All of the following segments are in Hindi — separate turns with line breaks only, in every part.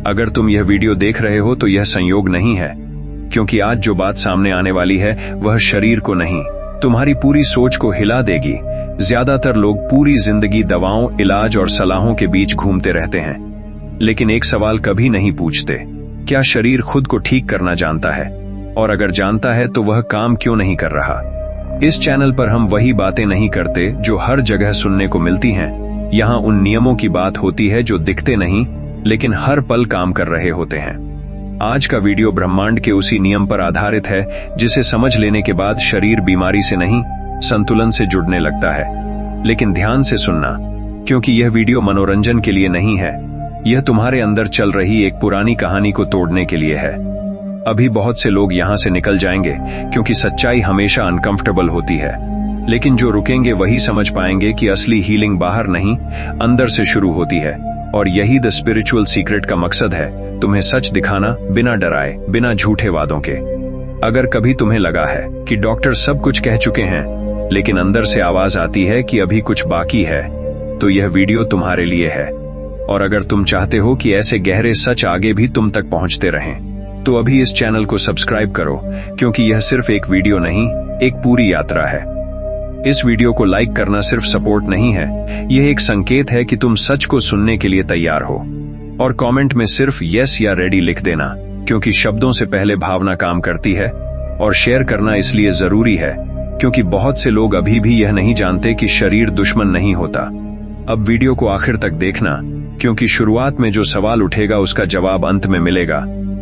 अगर तुम यह वीडियो देख रहे हो तो यह संयोग नहीं है, क्योंकि आज जो बात सामने आने वाली है वह शरीर को नहीं, तुम्हारी पूरी सोच को हिला देगी। ज्यादातर लोग पूरी जिंदगी दवाओं, इलाज और सलाहों के बीच घूमते रहते हैं, लेकिन एक सवाल कभी नहीं पूछते, क्या शरीर खुद को ठीक करना जानता है? और अगर जानता है तो वह काम क्यों नहीं कर रहा? इस चैनल पर हम वही बातें नहीं करते जो हर जगह सुनने को मिलती हैं। यहाँ उन नियमों की बात होती है जो दिखते नहीं लेकिन हर पल काम कर रहे होते हैं। आज का वीडियो ब्रह्मांड के उसी नियम पर आधारित है जिसे समझ लेने के बाद शरीर बीमारी से नहीं, संतुलन से जुड़ने लगता है। लेकिन ध्यान से सुनना, क्योंकि यह वीडियो मनोरंजन के लिए नहीं है, यह तुम्हारे अंदर चल रही एक पुरानी कहानी को तोड़ने के लिए है। अभी बहुत से लोग यहां से निकल जाएंगे क्योंकि सच्चाई हमेशा अनकंफर्टेबल होती है, लेकिन जो रुकेंगे वही समझ पाएंगे कि असली हीलिंग बाहर नहीं, अंदर से शुरू होती है। और यही द स्पिरिचुअल सीक्रेट का मकसद है, तुम्हें सच दिखाना, बिना डराए, बिना झूठे वादों के। अगर कभी तुम्हें लगा है कि डॉक्टर सब कुछ कह चुके हैं, लेकिन अंदर से आवाज आती है कि अभी कुछ बाकी है, तो यह वीडियो तुम्हारे लिए है। और अगर तुम चाहते हो कि ऐसे गहरे सच आगे भी तुम तक पहुंचते रहें, तो अभी इस चैनल को सब्सक्राइब करो, क्योंकि यह सिर्फ एक वीडियो नहीं, एक पूरी यात्रा है। इस वीडियो को लाइक करना सिर्फ सपोर्ट नहीं है, यह एक संकेत है कि तुम सच को सुनने के लिए तैयार हो। और कमेंट में सिर्फ यस या रेडी लिख देना, क्योंकि शब्दों से पहले भावना काम करती है। और शेयर करना इसलिए जरूरी है क्योंकि बहुत से लोग अभी भी यह नहीं जानते कि शरीर दुश्मन नहीं होता। अब वीडियो को आखिर तक देखना, क्योंकि शुरुआत में जो सवाल उठेगा उसका जवाब अंत में मिलेगा,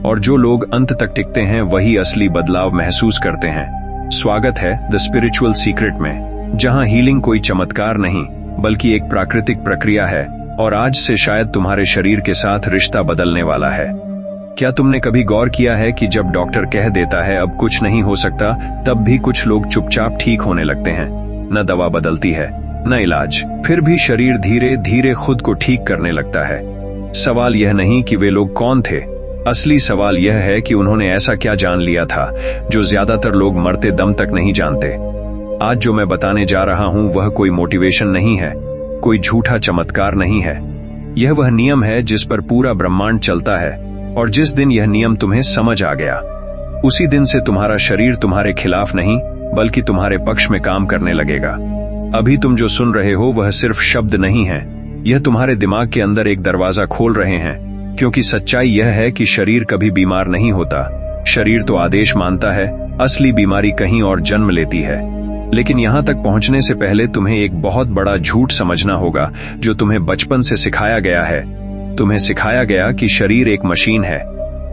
और जो लोग अंत तक टिकते हैं वही असली बदलाव महसूस करते हैं। स्वागत है द स्पिरिचुअल सीक्रेट में, जहां हीलिंग कोई चमत्कार नहीं बल्कि एक प्राकृतिक प्रक्रिया है, और आज से शायद तुम्हारे शरीर के साथ रिश्ता बदलने वाला है। क्या तुमने कभी गौर किया है कि जब डॉक्टर कह देता है अब कुछ नहीं हो सकता, तब भी कुछ लोग चुपचाप ठीक होने लगते हैं? न दवा बदलती है, न इलाज, फिर भी शरीर धीरे धीरे खुद को ठीक करने लगता है। सवाल यह नहीं कि वे लोग कौन थे, असली सवाल यह है कि उन्होंने ऐसा क्या जान लिया था जो ज्यादातर लोग मरते दम तक नहीं जानते। आज जो मैं बताने जा रहा हूं वह कोई मोटिवेशन नहीं है, कोई झूठा चमत्कार नहीं है। यह वह नियम है जिस पर पूरा ब्रह्मांड चलता है, और जिस दिन यह नियम तुम्हें समझ आ गया, उसी दिन से तुम्हारा शरीर तुम्हारे खिलाफ नहीं बल्कि तुम्हारे पक्ष में काम करने लगेगा। अभी तुम जो सुन रहे हो वह सिर्फ शब्द नहीं है, यह तुम्हारे दिमाग के अंदर एक दरवाजा खोल रहे हैं, क्योंकि सच्चाई यह है कि शरीर कभी बीमार नहीं होता। शरीर तो आदेश मानता है, असली बीमारी कहीं और जन्म लेती है। लेकिन यहां तक पहुंचने से पहले तुम्हें एक बहुत बड़ा झूठ समझना होगा जो तुम्हें बचपन से सिखाया गया है। तुम्हें सिखाया गया कि शरीर एक मशीन है,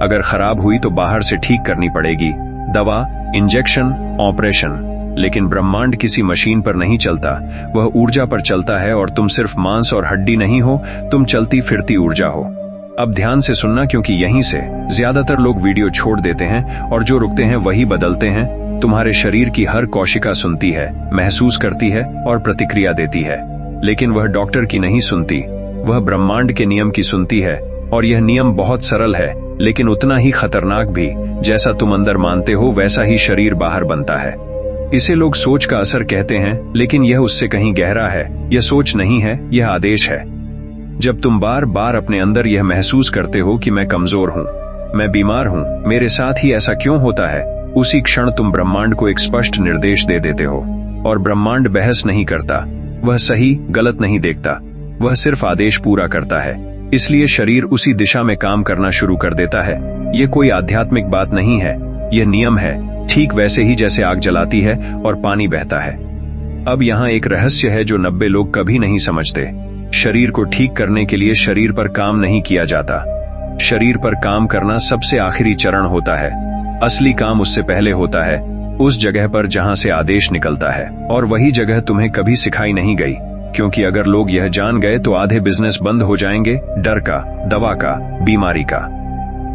अगर खराब हुई तो बाहर से ठीक करनी पड़ेगी, दवा, इंजेक्शन, ऑपरेशन। लेकिन ब्रह्मांड किसी मशीन पर नहीं चलता, वह ऊर्जा पर चलता है, और तुम सिर्फ मांस और हड्डी नहीं हो, तुम चलती फिरती ऊर्जा हो। अब ध्यान से सुनना, क्योंकि यहीं से ज्यादातर लोग वीडियो छोड़ देते हैं, और जो रुकते हैं वही बदलते हैं। तुम्हारे शरीर की हर कोशिका सुनती है, महसूस करती है और प्रतिक्रिया देती है, लेकिन वह डॉक्टर की नहीं सुनती, वह ब्रह्मांड के नियम की सुनती है। और यह नियम बहुत सरल है, लेकिन उतना ही खतरनाक भी। जैसा तुम अंदर मानते हो वैसा ही शरीर बाहर बनता है। इसे लोग सोच का असर कहते हैं, लेकिन यह उससे कहीं गहरा है। यह सोच नहीं है, यह आदेश है। जब तुम बार बार अपने अंदर यह महसूस करते हो कि मैं कमजोर हूं, मैं बीमार हूं, मेरे साथ ही ऐसा क्यों होता है, उसी क्षण तुम ब्रह्मांड को एक स्पष्ट निर्देश दे देते हो। और ब्रह्मांड बहस नहीं करता, वह सही गलत नहीं देखता, वह सिर्फ आदेश पूरा करता है। इसलिए शरीर उसी दिशा में काम करना शुरू कर देता है। यह कोई आध्यात्मिक बात नहीं है, यह नियम है, ठीक वैसे ही जैसे आग जलाती है और पानी बहता है। अब यहाँ एक रहस्य है जो 90 लोग कभी नहीं समझते। शरीर को ठीक करने के लिए शरीर पर काम नहीं किया जाता। शरीर पर काम करना सबसे आखिरी चरण होता है। असली काम उससे पहले होता है, उस जगह पर जहां से आदेश निकलता है। और वही जगह तुम्हें कभी सिखाई नहीं गई, क्योंकि अगर लोग यह जान गए तो आधे बिजनेस बंद हो जाएंगे, डर का, दवा का, बीमारी का।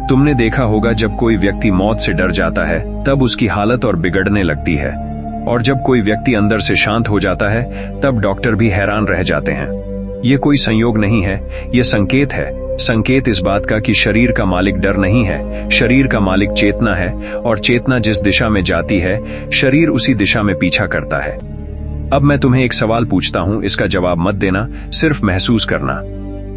तुमने देखा होगा जब कोई व्यक्ति मौत से डर जाता है तब उसकी हालत और बिगड़ने लगती है, और जब कोई व्यक्ति अंदर से शांत हो जाता है तब डॉक्टर भी हैरान रह जाते हैं। यह कोई संयोग नहीं है, यह संकेत है। संकेत इस बात का कि शरीर का मालिक डर नहीं है, शरीर का मालिक चेतना है, और चेतना जिस दिशा में जाती है शरीर उसी दिशा में पीछा करता है। अब मैं तुम्हें एक सवाल पूछता हूं, इसका जवाब मत देना, सिर्फ महसूस करना।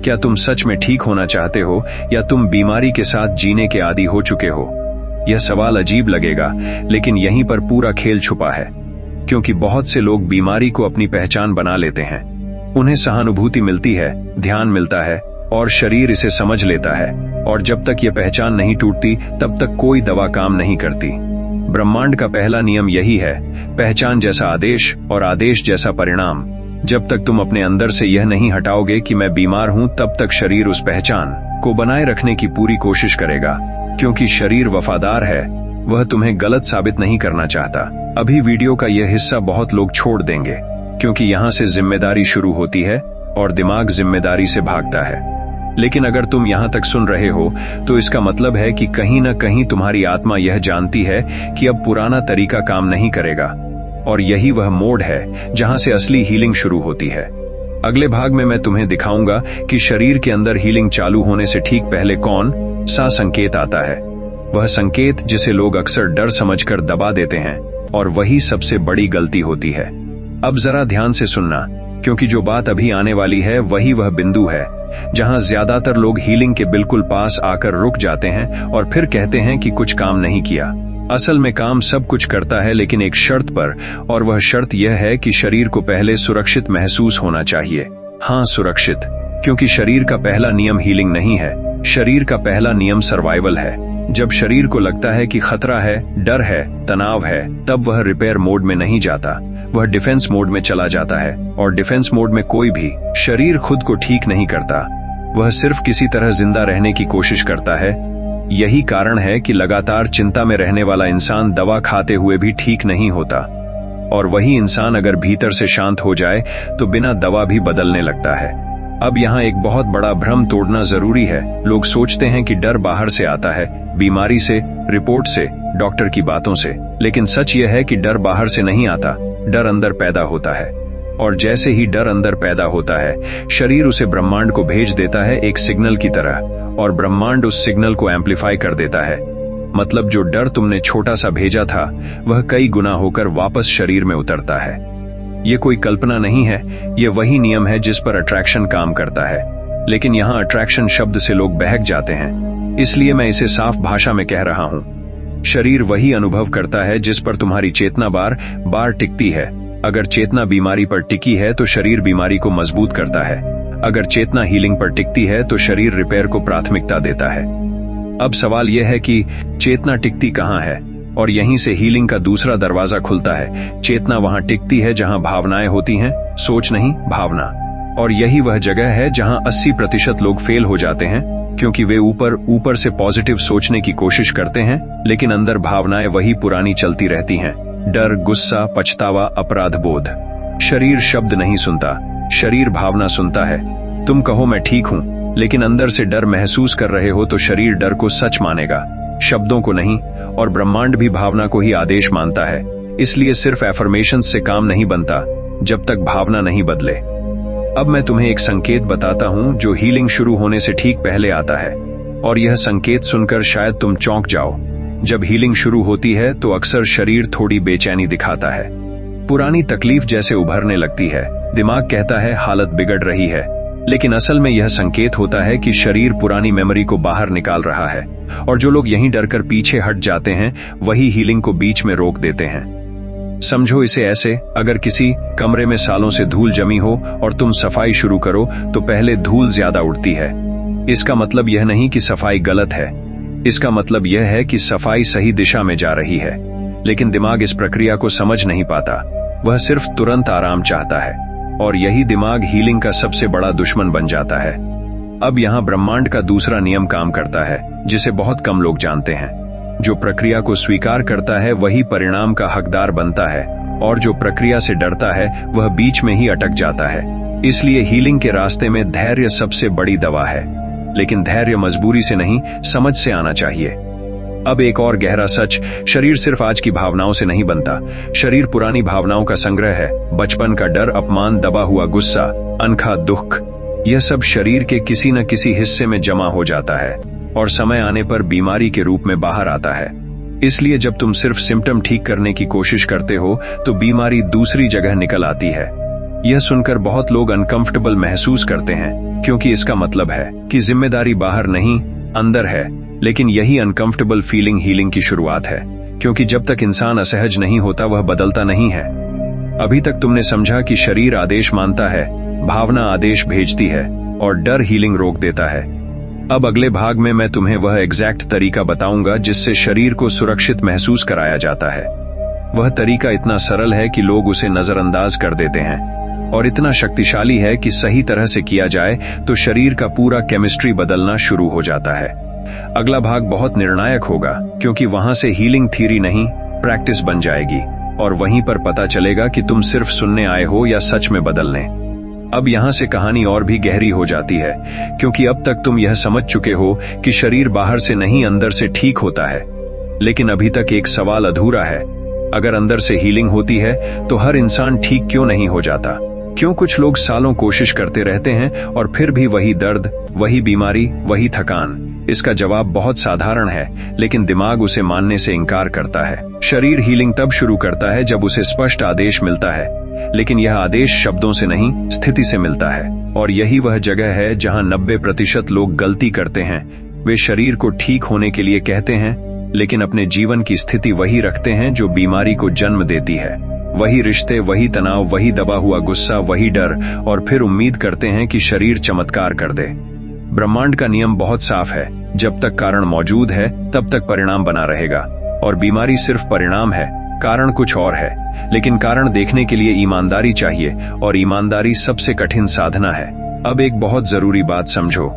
क्या तुम सच में ठीक होना चाहते हो या तुम बीमारी के साथ जीने के आदी हो चुके हो? यह सवाल अजीब लगेगा, लेकिन यहीं पर पूरा खेल छुपा है। क्योंकि बहुत से लोग बीमारी को अपनी पहचान बना लेते हैं। उन्हें सहानुभूति मिलती है, ध्यान मिलता है और शरीर इसे समझ लेता है, और जब तक यह पहचान नहीं टूटती तब तक कोई दवा काम नहीं करती। ब्रह्मांड का पहला नियम यही है, पहचान जैसा आदेश और आदेश जैसा परिणाम। जब तक तुम अपने अंदर से यह नहीं हटाओगे कि मैं बीमार हूं, तब तक शरीर उस पहचान को बनाए रखने की पूरी कोशिश करेगा। क्योंकि शरीर वफादार है, वह तुम्हें गलत साबित नहीं करना चाहता। अभी वीडियो का यह हिस्सा बहुत लोग छोड़ देंगे, क्योंकि यहां से जिम्मेदारी शुरू होती है और दिमाग जिम्मेदारी से भागता है। लेकिन अगर तुम यहां तक सुन रहे हो तो इसका मतलब है कि कहीं न कहीं तुम्हारी आत्मा यह जानती है कि अब पुराना तरीका काम नहीं करेगा, और यही वह मोड़ है जहां से असली हीलिंग शुरू होती है। अगले भाग में मैं तुम्हें दिखाऊंगा कि शरीर के अंदर हीलिंग चालू होने से ठीक पहले कौन सा संकेत आता है। वह संकेत जिसे लोग अक्सर डर समझकर दबा देते हैं, और वही सबसे बड़ी गलती होती है। अब जरा ध्यान से सुनना, क्योंकि जो बात अभी आने वाली है वही वह बिंदु है जहां ज्यादातर लोग हीलिंग के बिल्कुल पास आकर रुक जाते हैं और फिर कहते हैं कि कुछ काम नहीं किया। असल में काम सब कुछ करता है, लेकिन एक शर्त पर, और वह शर्त यह है कि शरीर को पहले सुरक्षित महसूस होना चाहिए। हाँ, सुरक्षित, क्योंकि शरीर का पहला नियम हीलिंग नहीं है, शरीर का पहला नियम सर्वाइवल है। जब शरीर को लगता है कि खतरा है, डर है, तनाव है, तब वह रिपेयर मोड में नहीं जाता, वह डिफेंस मोड में चला जाता है। और डिफेंस मोड में कोई भी शरीर खुद को ठीक नहीं करता, वह सिर्फ किसी तरह जिंदा रहने की कोशिश करता है। यही कारण है कि लगातार चिंता में रहने वाला इंसान दवा खाते हुए भी ठीक नहीं होता, और वही इंसान अगर भीतर से शांत हो जाए तो बिना दवा भी बदलने लगता है। अब यहाँ एक बहुत बड़ा भ्रम तोड़ना जरूरी है। लोग सोचते हैं कि डर बाहर से आता है, बीमारी से, रिपोर्ट से, डॉक्टर की बातों से, लेकिन सच यह है कि डर बाहर से नहीं आता, डर अंदर पैदा होता है। और जैसे ही डर अंदर पैदा होता है, शरीर उसे ब्रह्मांड को भेज देता है एक सिग्नल की तरह, और ब्रह्मांड उस सिग्नल को एम्पलीफाई कर देता है। मतलब जो डर तुमने छोटा सा भेजा था, वह कई गुना होकर वापस शरीर में उतरता है। ये कोई कल्पना नहीं है, ये वही नियम है जिस पर अट्रैक्शन काम करता है। लेकिन यहाँ अट्रैक्शन शब्द से लोग बहक जाते हैं, इसलिए मैं इसे साफ भाषा में कह रहा हूँ। शरीर वही अनुभव करता है जिस पर तुम्हारी चेतना बार बार टिकती है। अगर चेतना बीमारी पर टिकी है तो शरीर बीमारी को मजबूत करता है, अगर चेतना हीलिंग पर टिकती है तो शरीर रिपेयर को प्राथमिकता देता है। अब सवाल यह है कि चेतना टिकती कहाँ है, और यहीं से हीलिंग का दूसरा दरवाजा खुलता है। चेतना वहां टिकती है जहां भावनाएं होती हैं, सोच नहीं, भावना। और यही वह जगह है जहां 80% लोग फेल हो जाते हैं, क्योंकि वे ऊपर से पॉजिटिव सोचने की कोशिश करते हैं, लेकिन अंदर भावनाएं वही पुरानी चलती रहती हैं। डर, गुस्सा, पछतावा, अपराध बोध। शरीर शब्द नहीं सुनता, शरीर भावना सुनता है। तुम कहो मैं ठीक हूं, लेकिन अंदर से डर महसूस कर रहे हो तो शरीर डर को सच मानेगा, शब्दों को नहीं। और ब्रह्मांड भी भावना को ही आदेश मानता है। इसलिए सिर्फ एफर्मेशन से काम नहीं बनता जब तक भावना नहीं बदले। अब मैं तुम्हें एक संकेत बताता हूं जो हीलिंग शुरू होने से ठीक पहले आता है, और यह संकेत सुनकर शायद तुम चौंक जाओ। जब हीलिंग शुरू होती है तो अक्सर शरीर थोड़ी बेचैनी दिखाता है, पुरानी तकलीफ जैसे उभरने लगती है। दिमाग कहता है हालत बिगड़ रही है, लेकिन असल में यह संकेत होता है कि शरीर पुरानी मेमोरी को बाहर निकाल रहा है। और जो लोग यहीं डरकर पीछे हट जाते हैं, वही हीलिंग को बीच में रोक देते हैं। समझो इसे ऐसे, अगर किसी कमरे में सालों से धूल जमी हो और तुम सफाई शुरू करो तो पहले धूल ज्यादा उड़ती है। इसका मतलब यह नहीं कि सफाई गलत है, इसका मतलब यह है कि सफाई सही दिशा में जा रही है। लेकिन दिमाग इस प्रक्रिया को समझ नहीं पाता, वह सिर्फ तुरंत आराम चाहता है, और यही दिमाग हीलिंग का सबसे बड़ा दुश्मन बन जाता है। अब यहाँ ब्रह्मांड का दूसरा नियम काम करता है, जिसे बहुत कम लोग जानते हैं। जो प्रक्रिया को स्वीकार करता है वही परिणाम का हकदार बनता है, और जो प्रक्रिया से डरता है वह बीच में ही अटक जाता है। इसलिए हीलिंग के रास्ते में धैर्य सबसे बड़ी दवा है, लेकिन धैर्य मजबूरी से नहीं, समझ से आना चाहिए। अब एक और गहरा सच, शरीर सिर्फ आज की भावनाओं से नहीं बनता, शरीर पुरानी भावनाओं का संग्रह है। बचपन का डर, अपमान, दबा हुआ गुस्सा, अनखा दुख, यह सब शरीर के किसी न किसी हिस्से में जमा हो जाता है और समय आने पर बीमारी के रूप में बाहर आता है। इसलिए जब तुम सिर्फ सिम्टम ठीक करने की कोशिश करते हो तो बीमारी दूसरी जगह निकल आती है। यह सुनकर बहुत लोग अनकंफर्टेबल महसूस करते हैं, क्योंकि इसका मतलब है कि जिम्मेदारी बाहर नहीं, अंदर है। लेकिन यही अनकंफर्टेबल फीलिंग हीलिंग की शुरुआत है, क्योंकि जब तक इंसान असहज नहीं होता वह बदलता नहीं है। अभी तक तुमने समझा कि शरीर आदेश मानता है, भावना आदेश भेजती है और डर हीलिंग रोक देता है। अब अगले भाग में मैं तुम्हें वह एग्जैक्ट तरीका बताऊंगा जिससे शरीर को सुरक्षित महसूस कराया जाता है। वह तरीका इतना सरल है कि लोग उसे नजरअंदाज कर देते हैं, और इतना शक्तिशाली है कि सही तरह से किया जाए तो शरीर का पूरा केमिस्ट्री बदलना शुरू हो जाता है। अगला भाग बहुत निर्णायक होगा, क्योंकि वहां से हीलिंग थ्योरी नहीं, प्रैक्टिस बन जाएगी, और वहीं पर पता चलेगा कि तुम सिर्फ सुनने आए हो या सच में बदलने। अब यहां से कहानी और भी गहरी हो जाती है, क्योंकि अब तक तुम यह समझ चुके हो कि शरीर बाहर से नहीं अंदर से ठीक होता है। लेकिन अभी तक एक सवाल अधूरा है, अगर अंदर से हीलिंग होती है तो हर इंसान ठीक क्यों नहीं हो जाता? क्यों कुछ लोग सालों कोशिश करते रहते हैं और फिर भी वही दर्द, वही बीमारी, वही थकान? इसका जवाब बहुत साधारण है, लेकिन दिमाग उसे मानने से इनकार करता है। शरीर हीलिंग तब शुरू करता है जब उसे स्पष्ट आदेश मिलता है, लेकिन यह आदेश शब्दों से नहीं, स्थिति से मिलता है। और यही वह जगह है जहां 90% लोग गलती करते हैं। वे शरीर को ठीक होने के लिए कहते हैं, लेकिन अपने जीवन की स्थिति वही रखते हैं जो बीमारी को जन्म देती है। वही रिश्ते, वही तनाव, वही दबा हुआ गुस्सा, वही डर, और फिर उम्मीद करते हैं कि शरीर चमत्कार कर दे। ब्रह्मांड का नियम बहुत साफ है, जब तक कारण मौजूद है तब तक परिणाम बना रहेगा, और बीमारी सिर्फ परिणाम है, कारण कुछ और है। लेकिन कारण देखने के लिए ईमानदारी चाहिए, और ईमानदारी सबसे कठिन साधना है। अब एक बहुत जरूरी बात समझो,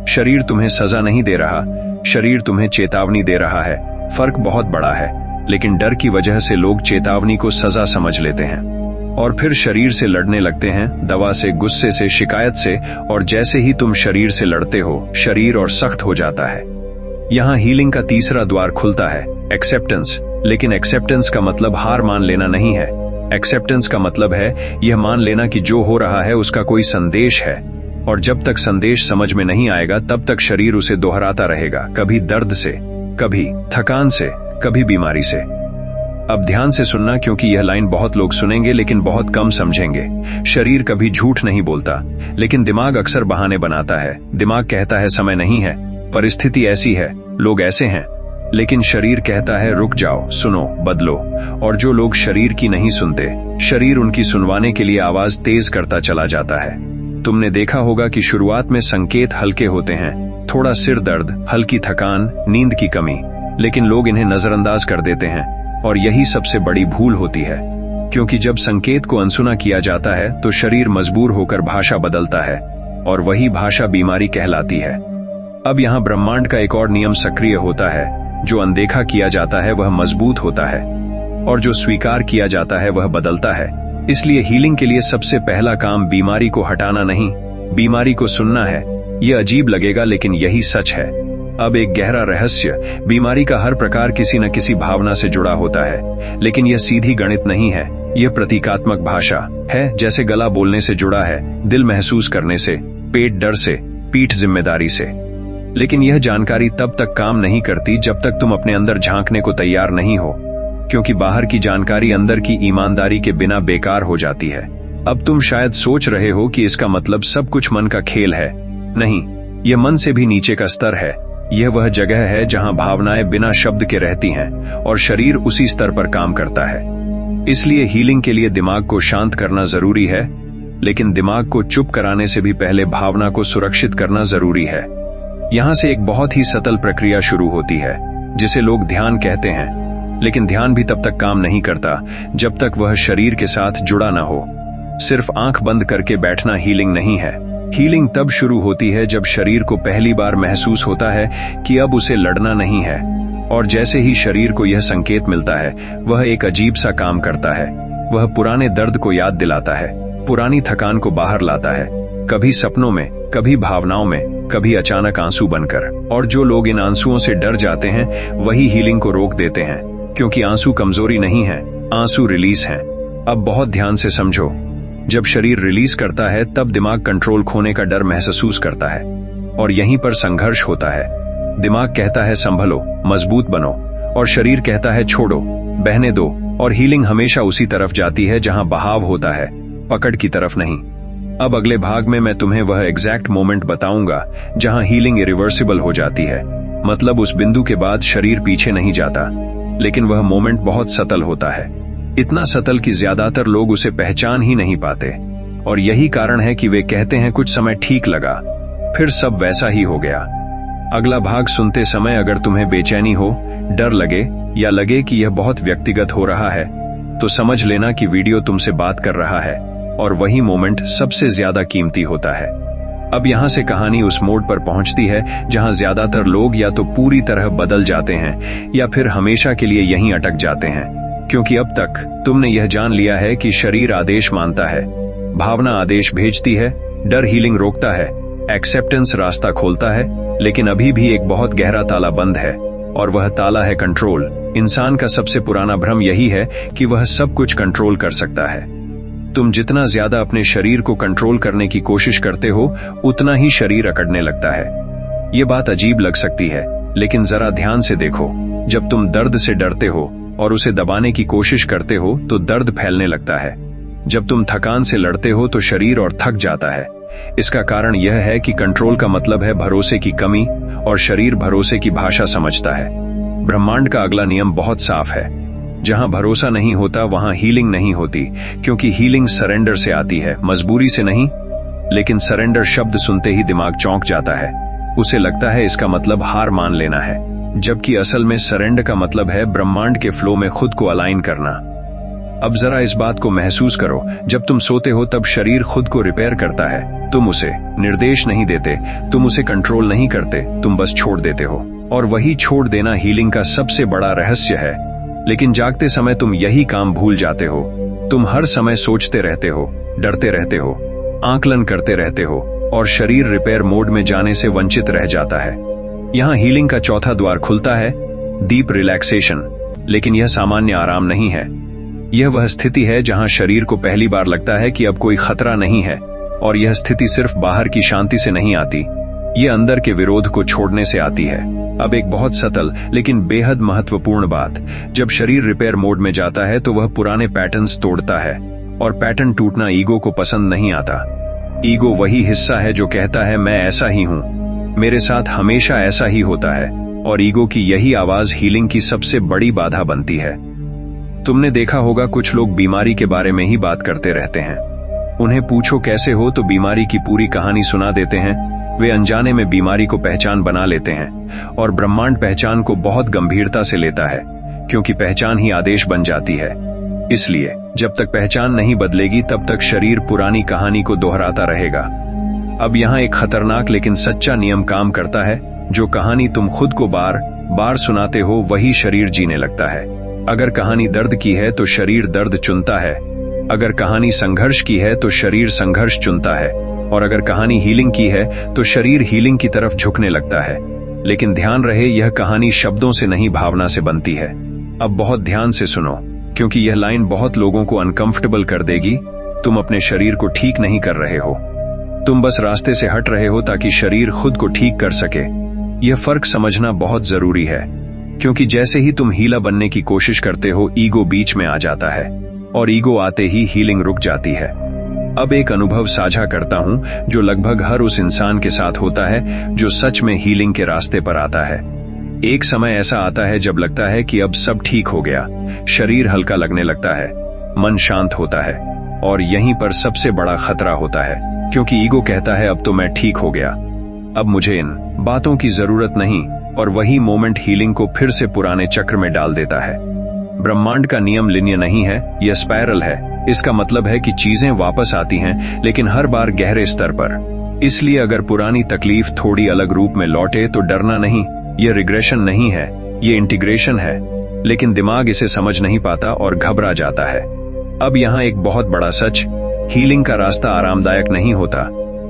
शरीर तुम्हें सजा नहीं दे रहा, शरीर तुम्हें चेतावनी दे रहा है। फर्क बहुत बड़ा है, लेकिन डर की वजह से लोग चेतावनी को सजा समझ लेते हैं और फिर शरीर से लड़ने लगते हैं, दवा से, गुस्से से, शिकायत से। और जैसे ही तुम शरीर से लड़ते हो, शरीर और सख्त हो जाता है। यहाँ हीलिंग का तीसरा द्वार खुलता है, एक्सेप्टेंस। लेकिन एक्सेप्टेंस का मतलब हार मान लेना नहीं है। एक्सेप्टेंस का मतलब है यह मान लेना कि जो हो रहा है उसका कोई संदेश है, और जब तक संदेश समझ में नहीं आएगा तब तक शरीर उसे दोहराता रहेगा, कभी दर्द से, कभी थकान से, कभी बीमारी से। अब ध्यान से सुनना, क्योंकि यह लाइन बहुत लोग सुनेंगे लेकिन बहुत कम समझेंगे। शरीर कभी झूठ नहीं बोलता, लेकिन दिमाग अक्सर बहाने बनाता है। दिमाग कहता है समय नहीं है, परिस्थिति ऐसी है, लोग ऐसे हैं। लेकिन शरीर कहता है रुक जाओ, सुनो, बदलो। और जो लोग शरीर की नहीं सुनते, शरीर उनकी सुनवाने के लिए आवाज तेज करता चला जाता है। तुमने देखा होगा कि शुरुआत में संकेत हल्के होते हैं, थोड़ा सिर दर्द, हल्की थकान, नींद की कमी, लेकिन लोग इन्हें नजरअंदाज कर देते हैं। और यही सबसे बड़ी भूल होती है, क्योंकि जब संकेत को अनसुना किया जाता है तो शरीर मजबूर होकर भाषा बदलता है, और वही भाषा बीमारी कहलाती है। अब यहाँ ब्रह्मांड का एक और नियम सक्रिय होता है, जो अनदेखा किया जाता है वह मजबूत होता है, और जो स्वीकार किया जाता है वह बदलता है। इसलिए हीलिंग के लिए सबसे पहला काम बीमारी को हटाना नहीं, बीमारी को सुनना है। यह अजीब लगेगा, लेकिन यही सच है। अब एक गहरा रहस्य, बीमारी का हर प्रकार किसी न किसी भावना से जुड़ा होता है, लेकिन यह सीधी गणित नहीं है, यह प्रतीकात्मक भाषा है। जैसे गला बोलने से जुड़ा है, दिल महसूस करने से, पेट डर से, पीठ जिम्मेदारी से। लेकिन यह जानकारी तब तक काम नहीं करती जब तक तुम अपने अंदर झांकने को तैयार नहीं हो, क्योंकि बाहर की जानकारी अंदर की ईमानदारी के बिना बेकार हो जाती है। अब तुम शायद सोच रहे हो कि इसका मतलब सब कुछ मन का खेल है। नहीं, यह मन से भी नीचे का स्तर है। यह वह जगह है जहां भावनाएं बिना शब्द के रहती हैं और शरीर उसी स्तर पर काम करता है। इसलिए हीलिंग के लिए दिमाग को शांत करना जरूरी है, लेकिन दिमाग को चुप कराने से भी पहले भावना को सुरक्षित करना जरूरी है। यहां से एक बहुत ही सतल प्रक्रिया शुरू होती है, जिसे लोग ध्यान कहते हैं। लेकिन ध्यान भी तब तक काम नहीं करता जब तक वह शरीर के साथ जुड़ा ना हो। सिर्फ आंख बंद करके बैठना हीलिंग नहीं है। हीलिंग तब शुरू होती है जब शरीर को पहली बार महसूस होता है कि अब उसे लड़ना नहीं है, और जैसे ही शरीर को यह संकेत मिलता है, वह एक अजीब सा काम करता है। वह पुराने दर्द को याद दिलाता है, पुरानी थकान को बाहर लाता है, कभी सपनों में, कभी भावनाओं में, कभी अचानक आंसू बनकर। और जो लोग इन आंसुओं से डर जाते हैं, वही हीलिंग को रोक देते हैं, क्योंकि आंसू कमजोरी नहीं है, आंसू रिलीज हैं। अब बहुत ध्यान से समझो, जब शरीर रिलीज करता है तब दिमाग कंट्रोल खोने का डर महसूस करता है, और यहीं पर संघर्ष होता है। दिमाग कहता है संभलो, मजबूत बनो, और शरीर कहता है छोड़ो, बहने दो। और हीलिंग हमेशा उसी तरफ जाती है जहां बहाव होता है, पकड़ की तरफ नहीं। अब अगले भाग में मैं तुम्हें वह एग्जैक्ट मोमेंट बताऊंगा जहां हीलिंग इरिवर्सिबल हो जाती है। मतलब उस बिंदु के बाद शरीर पीछे नहीं जाता, लेकिन वह मोमेंट बहुत सतल होता है, इतना सतल कि ज्यादातर लोग उसे पहचान ही नहीं पाते। और यही कारण है कि वे कहते हैं कुछ समय ठीक लगा, फिर सब वैसा ही हो गया। अगला भाग सुनते समय अगर तुम्हें बेचैनी हो, डर लगे या लगे कि यह बहुत व्यक्तिगत हो रहा है, तो समझ लेना कि वीडियो तुमसे बात कर रहा है और वही मोमेंट सबसे ज्यादा कीमती होता है। अब यहां से कहानी उस मोड़ पर पहुंचती है जहां ज्यादातर लोग या तो पूरी तरह बदल जाते हैं या फिर हमेशा के लिए यहीं अटक जाते हैं, क्योंकि अब तक तुमने यह जान लिया है कि शरीर आदेश मानता है, भावना आदेश भेजती है, डर हीलिंग रोकता है, एक्सेप्टेंस रास्ता खोलता है, लेकिन अभी भी एक बहुत गहरा ताला बंद है, और वह ताला है कंट्रोल। इंसान का सबसे पुराना भ्रम यही है कि वह सब कुछ कंट्रोल कर सकता है। तुम जितना ज्यादा अपने शरीर को कंट्रोल करने की कोशिश करते हो, उतना ही शरीर अकड़ने लगता है। ये बात अजीब लग सकती है, लेकिन जरा ध्यान से देखो। जब तुम दर्द से डरते हो और उसे दबाने की कोशिश करते हो तो दर्द फैलने लगता है। जब तुम थकान से लड़ते हो तो शरीर और थक जाता है। इसका कारण यह है कि कंट्रोल का मतलब है भरोसे की कमी, और शरीर भरोसे की भाषा समझता है। ब्रह्मांड का अगला नियम बहुत साफ है, जहां भरोसा नहीं होता वहां हीलिंग नहीं होती, क्योंकि हीलिंग सरेंडर से आती है, मजबूरी से नहीं। लेकिन सरेंडर शब्द सुनते ही दिमाग चौंक जाता है, उसे लगता है इसका मतलब हार मान लेना है, जबकि असल में सरेंडर का मतलब है ब्रह्मांड के फ्लो में खुद को अलाइन करना। अब जरा इस बात को महसूस करो, जब तुम सोते हो तब शरीर खुद को रिपेयर करता है। तुम उसे निर्देश नहीं देते, तुम उसे कंट्रोल नहीं करते, तुम बस छोड़ देते हो। और वही छोड़ देना हीलिंग का सबसे बड़ा रहस्य है। लेकिन जागते समय तुम यही काम भूल जाते हो। तुम हर समय सोचते रहते हो, डरते रहते हो, आकलन करते रहते हो, और शरीर रिपेयर मोड में जाने से वंचित रह जाता है। यहाँ हीलिंग का चौथा द्वार खुलता है, डीप रिलैक्सेशन। लेकिन यह सामान्य आराम नहीं है। यह वह स्थिति है जहां शरीर को पहली बार लगता है कि अब कोई खतरा नहीं है, और यह स्थिति सिर्फ बाहर की शांति से नहीं आती, यह अंदर के विरोध को छोड़ने से आती है। अब एक बहुत सतल लेकिन बेहद महत्वपूर्ण बात, जब शरीर रिपेयर मोड में जाता है तो वह पुराने पैटर्न्स तोड़ता है, और पैटर्न टूटना ईगो को पसंद नहीं आता। ईगो वही हिस्सा है जो कहता है मैं ऐसा ही हूं, मेरे साथ हमेशा ऐसा ही होता है, और ईगो की यही आवाज हीलिंग की सबसे बड़ी बाधा बनती है। तुमने देखा होगा कुछ लोग बीमारी के बारे में ही बात करते रहते हैं। उन्हें पूछो कैसे हो तो बीमारी की पूरी कहानी सुना देते हैं। वे अनजाने में बीमारी को पहचान बना लेते हैं, और ब्रह्मांड पहचान को बहुत गंभीरता से लेता है, क्योंकि पहचान ही आदेश बन जाती है। इसलिए जब तक पहचान नहीं बदलेगी तब तक शरीर पुरानी कहानी को दोहराता रहेगा। अब यहाँ एक खतरनाक लेकिन सच्चा नियम काम करता है। जो कहानी तुम खुद को बार बार सुनाते हो वही शरीर जीने लगता है। अगर कहानी दर्द की है तो शरीर दर्द चुनता है, अगर कहानी संघर्ष की है तो शरीर संघर्ष चुनता है, और अगर कहानी हीलिंग की है तो शरीर हीलिंग की तरफ झुकने लगता है। लेकिन ध्यान रहे, यह कहानी शब्दों से नहीं भावना से बनती है। अब बहुत ध्यान से सुनो, क्योंकि यह लाइन बहुत लोगों को अनकंफर्टेबल कर देगी। तुम अपने शरीर को ठीक नहीं कर रहे हो, तुम बस रास्ते से हट रहे हो ताकि शरीर खुद को ठीक कर सके। यह फर्क समझना बहुत जरूरी है, क्योंकि जैसे ही तुम हीला बनने की कोशिश करते हो, ईगो बीच में आ जाता है, और ईगो आते ही हीलिंग रुक जाती है। अब एक अनुभव साझा करता हूं जो लगभग हर उस इंसान के साथ होता है जो सच में हीलिंग के रास्ते पर आता है। एक समय ऐसा आता है जब लगता है कि अब सब ठीक हो गया, शरीर हल्का लगने लगता है, मन शांत होता है, और यहीं पर सबसे बड़ा खतरा होता है, क्योंकि ईगो कहता है अब तो मैं ठीक हो गया, अब मुझे इन बातों की जरूरत नहीं, और वही मोमेंट हीलिंग को फिर से पुराने चक्र में डाल देता है। ब्रह्मांड का नियम लिनियर नहीं है, यह स्पाइरल है। इसका मतलब है कि चीजें वापस आती हैं, लेकिन हर बार गहरे स्तर पर। इसलिए अगर पुरानी तकलीफ थोड़ी अलग रूप में लौटे तो डरना नहीं, यह रिग्रेशन नहीं है, यह इंटीग्रेशन है। लेकिन दिमाग इसे समझ नहीं पाता और घबरा जाता है। अब यहाँ एक बहुत बड़ा सच, हीलिंग का रास्ता आरामदायक नहीं होता,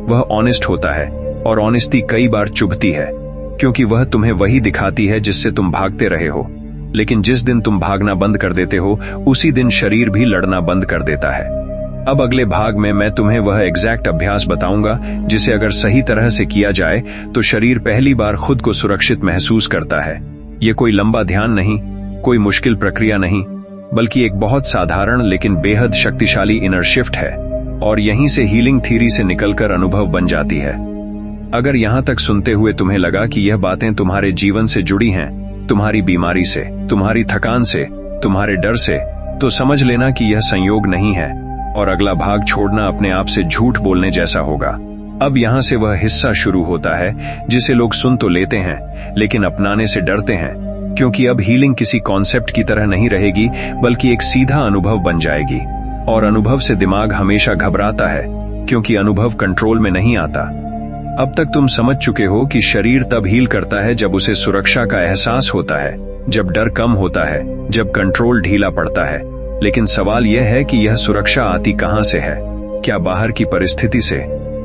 वह ऑनेस्ट होता है, और ऑनेस्टी कई बार चुभती है, क्योंकि वह तुम्हें वही दिखाती है जिससे तुम भागते रहे हो। लेकिन जिस दिन तुम भागना बंद कर देते हो, उसी दिन शरीर भी लड़ना बंद कर देता है। अब अगले भाग में मैं तुम्हें वह एग्जैक्ट अभ्यास बताऊंगा जिसे अगर सही तरह से किया जाए तो शरीर पहली बार खुद को सुरक्षित महसूस करता है। यह कोई लंबा ध्यान नहीं, कोई मुश्किल प्रक्रिया नहीं, बल्कि एक बहुत साधारण लेकिन बेहद शक्तिशाली इनर शिफ्ट है। और यहीं से हीलिंग थ्योरी से निकलकर अनुभव बन जाती है। अगर यहां तक सुनते हुए तुम्हें लगा कि यह बातें तुम्हारे जीवन से जुड़ी हैं, तुम्हारी बीमारी से, तुम्हारी थकान से, तुम्हारे डर से, तो समझ लेना कि यह संयोग नहीं है और अगला भाग छोड़ना अपने आप से झूठ बोलने जैसा होगा। अब यहां से वह हिस्सा शुरू होता है जिसे लोग सुन तो लेते हैं लेकिन अपनाने से डरते हैं, क्योंकि अब हीलिंग किसी कॉन्सेप्ट की तरह नहीं रहेगी बल्कि एक सीधा अनुभव बन जाएगी। और अनुभव से दिमाग हमेशा घबराता है, क्योंकि अनुभव कंट्रोल में नहीं आता। अब तक तुम समझ चुके हो कि शरीर तब हील करता है जब उसे सुरक्षा का एहसास होता है, जब डर कम होता है, जब कंट्रोल ढीला पड़ता है। लेकिन सवाल यह है कि यह सुरक्षा आती कहां से है? क्या बाहर की परिस्थिति से?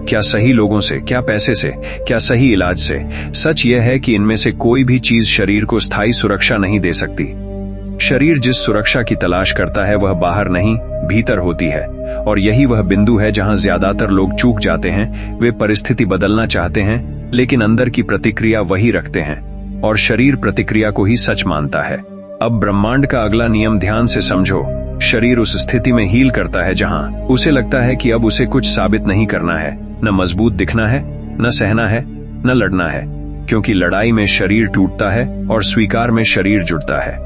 क्या सही लोगों से? क्या पैसे से? क्या सही इलाज से? सच यह है कि इनमें से कोई भी चीज शरीर को स्थायी सुरक्षा नहीं दे सकती। शरीर जिस सुरक्षा की तलाश करता है वह बाहर नहीं, भीतर होती है। और यही वह बिंदु है जहां ज्यादातर लोग चूक जाते हैं। वे परिस्थिति बदलना चाहते हैं लेकिन अंदर की प्रतिक्रिया वही रखते हैं, और शरीर प्रतिक्रिया को ही सच मानता है। अब ब्रह्मांड का अगला नियम ध्यान से समझो। शरीर उस स्थिति में हील करता है जहां उसे लगता है कि अब उसे कुछ साबित नहीं करना है, न मजबूत दिखना है, न सहना है, न लड़ना है, क्योंकि लड़ाई में शरीर टूटता है और स्वीकार में शरीर जुड़ता है।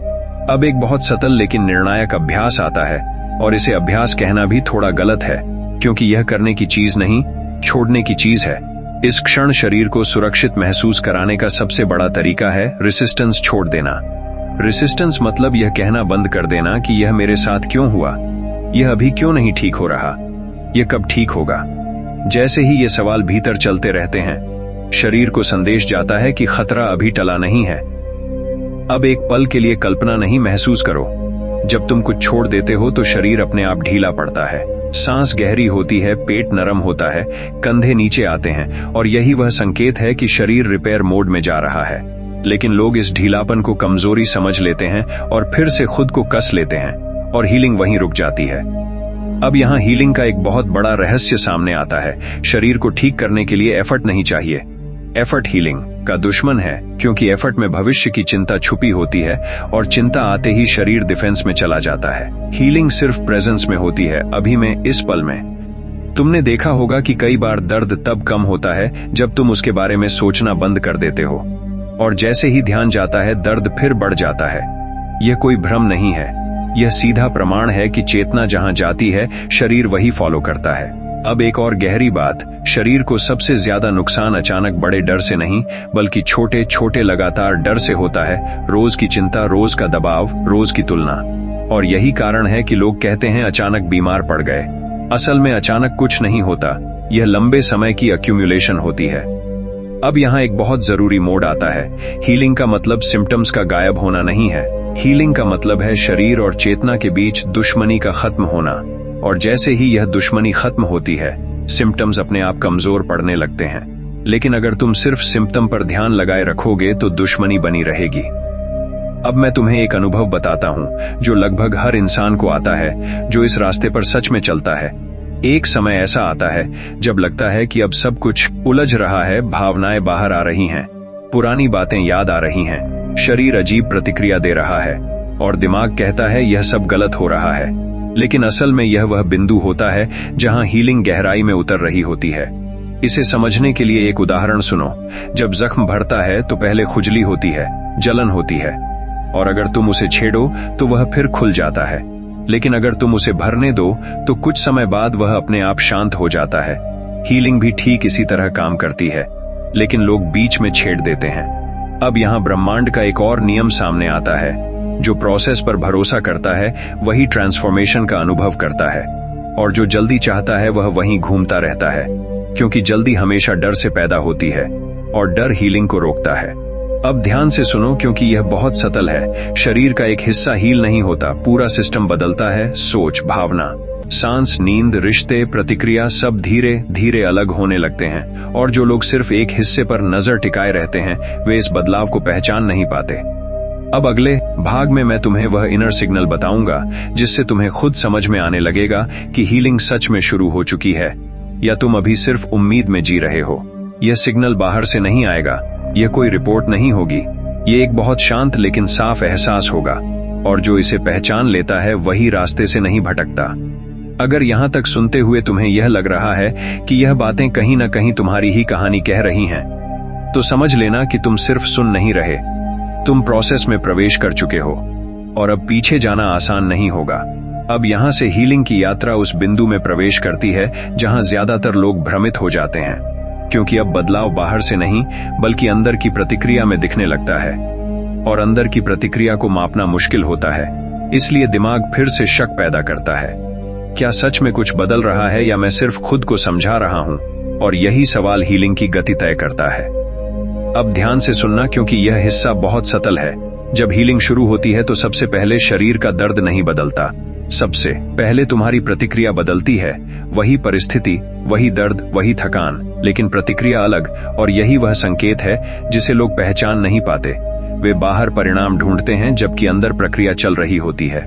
अब एक बहुत सतल लेकिन निर्णायक अभ्यास आता है, और इसे अभ्यास कहना भी थोड़ा गलत है, क्योंकि यह करने की चीज नहीं, छोड़ने की चीज है। इस क्षण शरीर को सुरक्षित महसूस कराने का सबसे बड़ा तरीका है रेसिस्टेंस छोड़ देना। रेसिस्टेंस मतलब यह कहना बंद कर देना कि यह मेरे साथ क्यों हुआ, यह अभी क्यों नहीं ठीक हो रहा, यह कब ठीक होगा। जैसे ही ये सवाल भीतर चलते रहते हैं, शरीर को संदेश जाता है कि खतरा अभी टला नहीं है। अब एक पल के लिए कल्पना नहीं, महसूस करो। जब तुम कुछ छोड़ देते हो तो शरीर अपने आप ढीला पड़ता है, सांस गहरी होती है, पेट नरम होता है, कंधे नीचे आते हैं, और यही वह संकेत है कि शरीर रिपेयर मोड में जा रहा है। लेकिन लोग इस ढीलापन को कमजोरी समझ लेते हैं और फिर से खुद को कस लेते हैं, और हीलिंग वहीं रुक जाती है। अब यहाँ हीलिंग का एक बहुत बड़ा रहस्य सामने आता है। शरीर को ठीक करने के लिए एफर्ट नहीं चाहिए। एफर्ट हीलिंग का दुश्मन है, क्योंकि एफर्ट में भविष्य की चिंता छुपी होती है, और चिंता आते ही शरीर डिफेंस में चला जाता है। हीलिंग सिर्फ प्रेजेंस में होती है, अभी में, इस पल में। तुमने देखा होगा कि कई बार दर्द तब कम होता है जब तुम उसके बारे में सोचना बंद कर देते हो, और जैसे ही ध्यान जाता है दर्द फिर बढ़ जाता है। यह कोई भ्रम नहीं है, यह सीधा प्रमाण है कि चेतना जहां जाती है शरीर वही फॉलो करता है। अब एक और गहरी बात, शरीर को सबसे ज्यादा नुकसान अचानक बड़े डर से नहीं बल्कि छोटे छोटे लगातार डर से होता है। रोज की चिंता, रोज का दबाव, रोज की तुलना। और यही कारण है कि लोग कहते हैं अचानक बीमार पड़ गए। असल में अचानक कुछ नहीं होता, यह लंबे समय की अक्यूमुलेशन होती है। अब यहाँ एक बहुत जरूरी मोड आता है। हीलिंग का मतलब सिम्टम्स का गायब होना नहीं है। हीलिंग का मतलब है शरीर और चेतना के बीच दुश्मनी का खत्म होना। और जैसे ही यह दुश्मनी खत्म होती है, सिम्टम्स अपने आप कमजोर पड़ने लगते हैं। लेकिन अगर तुम सिर्फ सिम्टम पर ध्यान लगाए रखोगे तो दुश्मनी बनी रहेगी। अब मैं तुम्हें एक अनुभव बताता हूँ जो लगभग हर इंसान को आता है जो इस रास्ते पर सच में चलता है। एक समय ऐसा आता है जब लगता है कि अब सब कुछ उलझ रहा है, भावनाएं बाहर आ रही हैं, पुरानी बातें याद आ रही हैं, शरीर अजीब प्रतिक्रिया दे रहा है, और दिमाग कहता है यह सब गलत हो रहा है। लेकिन असल में यह वह बिंदु होता है जहां हीलिंग गहराई में उतर रही होती है। इसे समझने के लिए एक उदाहरण सुनो। जब जख्म भरता है तो पहले खुजली होती है, जलन होती है, और अगर तुम उसे छेड़ो तो वह फिर खुल जाता है। लेकिन अगर तुम उसे भरने दो तो कुछ समय बाद वह अपने आप शांत हो जाता है। हीलिंग भी ठीक इसी तरह काम करती है, लेकिन लोग बीच में छेड़ देते हैं। अब यहाँ ब्रह्मांड का एक और नियम सामने आता है। जो प्रोसेस पर भरोसा करता है वही ट्रांसफॉर्मेशन का अनुभव करता है, और जो जल्दी चाहता है वह वहीं घूमता रहता है, क्योंकि जल्दी हमेशा डर से पैदा होती है, और डर हीलिंग को रोकता है। अब ध्यान से सुनो, क्योंकि यह बहुत सतल है। शरीर का एक हिस्सा हील नहीं होता, पूरा सिस्टम बदलता है। सोच, भावना, सांस, नींद, रिश्ते, प्रतिक्रिया सब धीरे धीरे अलग होने लगते हैं, और जो लोग सिर्फ एक हिस्से पर नजर टिकाए रहते हैं वे इस बदलाव को पहचान नहीं पाते। अब अगले भाग में मैं तुम्हें वह इनर सिग्नल बताऊंगा जिससे तुम्हें खुद समझ में आने लगेगा कि हीलिंग सच में शुरू हो चुकी है, या तुम अभी सिर्फ उम्मीद में जी रहे हो। यह सिग्नल बाहर से नहीं आएगा, यह कोई रिपोर्ट नहीं होगी, यह एक बहुत शांत लेकिन साफ एहसास होगा, और जो इसे पहचान लेता है वही रास्ते से नहीं भटकता। अगर यहां तक सुनते हुए तुम्हें यह लग रहा है कि यह बातें कहीं न कहीं तुम्हारी ही कहानी कह रही हैं, तो समझ लेना कि तुम सिर्फ सुन नहीं रहे, तुम प्रोसेस में प्रवेश कर चुके हो और अब पीछे जाना आसान नहीं होगा। अब यहां से हीलिंग की यात्रा उस बिंदु में प्रवेश करती है जहां ज्यादातर लोग भ्रमित हो जाते हैं, क्योंकि अब बदलाव बाहर से नहीं बल्कि अंदर की प्रतिक्रिया में दिखने लगता है, और अंदर की प्रतिक्रिया को मापना मुश्किल होता है, इसलिए दिमाग फिर से शक पैदा करता है। क्या सच में कुछ बदल रहा है या मैं सिर्फ खुद को समझा रहा हूं? और यही सवाल हीलिंग की गति तय करता है। अब ध्यान से सुनना, क्योंकि यह हिस्सा बहुत सतल है। जब हीलिंग शुरू होती है तो सबसे पहले शरीर का दर्द नहीं बदलता, सबसे पहले तुम्हारी प्रतिक्रिया बदलती है। वही परिस्थिति, वही दर्द, वही थकान, लेकिन प्रतिक्रिया अलग, और यही वह संकेत है जिसे लोग पहचान नहीं पाते। वे बाहर परिणाम ढूंढते हैं जबकि अंदर प्रक्रिया चल रही होती है।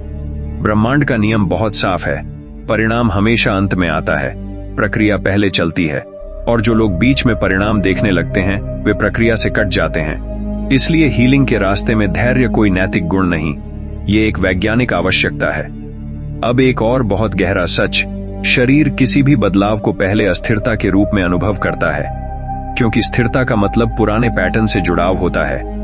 ब्रह्मांड का नियम बहुत साफ है, परिणाम हमेशा अंत में आता है, प्रक्रिया पहले चलती है, और जो लोग बीच में परिणाम देखने लगते हैं वे प्रक्रिया से कट जाते हैं। इसलिए हीलिंग के रास्ते में धैर्य कोई नैतिक गुण नहीं, ये एक वैज्ञानिक आवश्यकता है। अब एक और बहुत गहरा सच, शरीर किसी भी बदलाव को पहले अस्थिरता के रूप में अनुभव करता है, क्योंकि स्थिरता का मतलब पुराने पैटर्न से जुड़ाव होता है।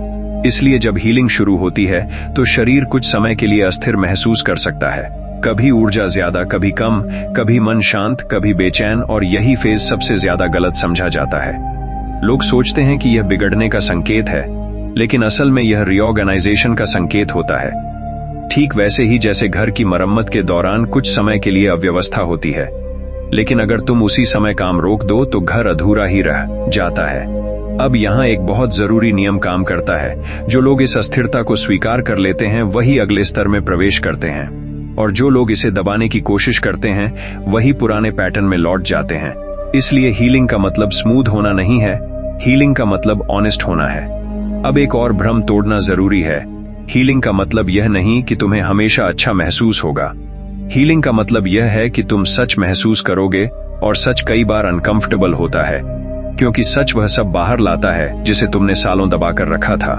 इसलिए जब हीलिंग शुरू होती है तो शरीर कुछ समय के लिए अस्थिर महसूस कर सकता है, कभी ऊर्जा ज्यादा, कभी कम, कभी मन शांत, कभी बेचैन, और यही फेज सबसे ज्यादा गलत समझा जाता है। लोग सोचते हैं कि यह बिगड़ने का संकेत है, लेकिन असल में यह रीऑर्गेनाइजेशन का संकेत होता है। ठीक वैसे ही जैसे घर की मरम्मत के दौरान कुछ समय के लिए अव्यवस्था होती है, लेकिन अगर तुम उसी समय काम रोक दो तो घर अधूरा ही रह जाता है। अब यहाँ एक बहुत जरूरी नियम काम करता है। जो लोग इस अस्थिरता को स्वीकार कर लेते हैं वही अगले स्तर में प्रवेश करते हैं, और जो लोग इसे दबाने की कोशिश करते हैं वही पुराने पैटर्न में लौट जाते हैं। इसलिए हीलिंग का मतलब स्मूथ होना नहीं है, हीलिंग का मतलब ऑनेस्ट होना है। अब एक और भ्रम तोड़ना जरूरी है। हीलिंग का मतलब यह नहीं कि तुम्हें हमेशा अच्छा महसूस होगा। हीलिंग का मतलब यह है कि तुम सच महसूस करोगे, और सच कई बार अनकंफर्टेबल होता है, क्योंकि सच वह सब बाहर लाता है जिसे तुमने सालों दबाकर रखा था।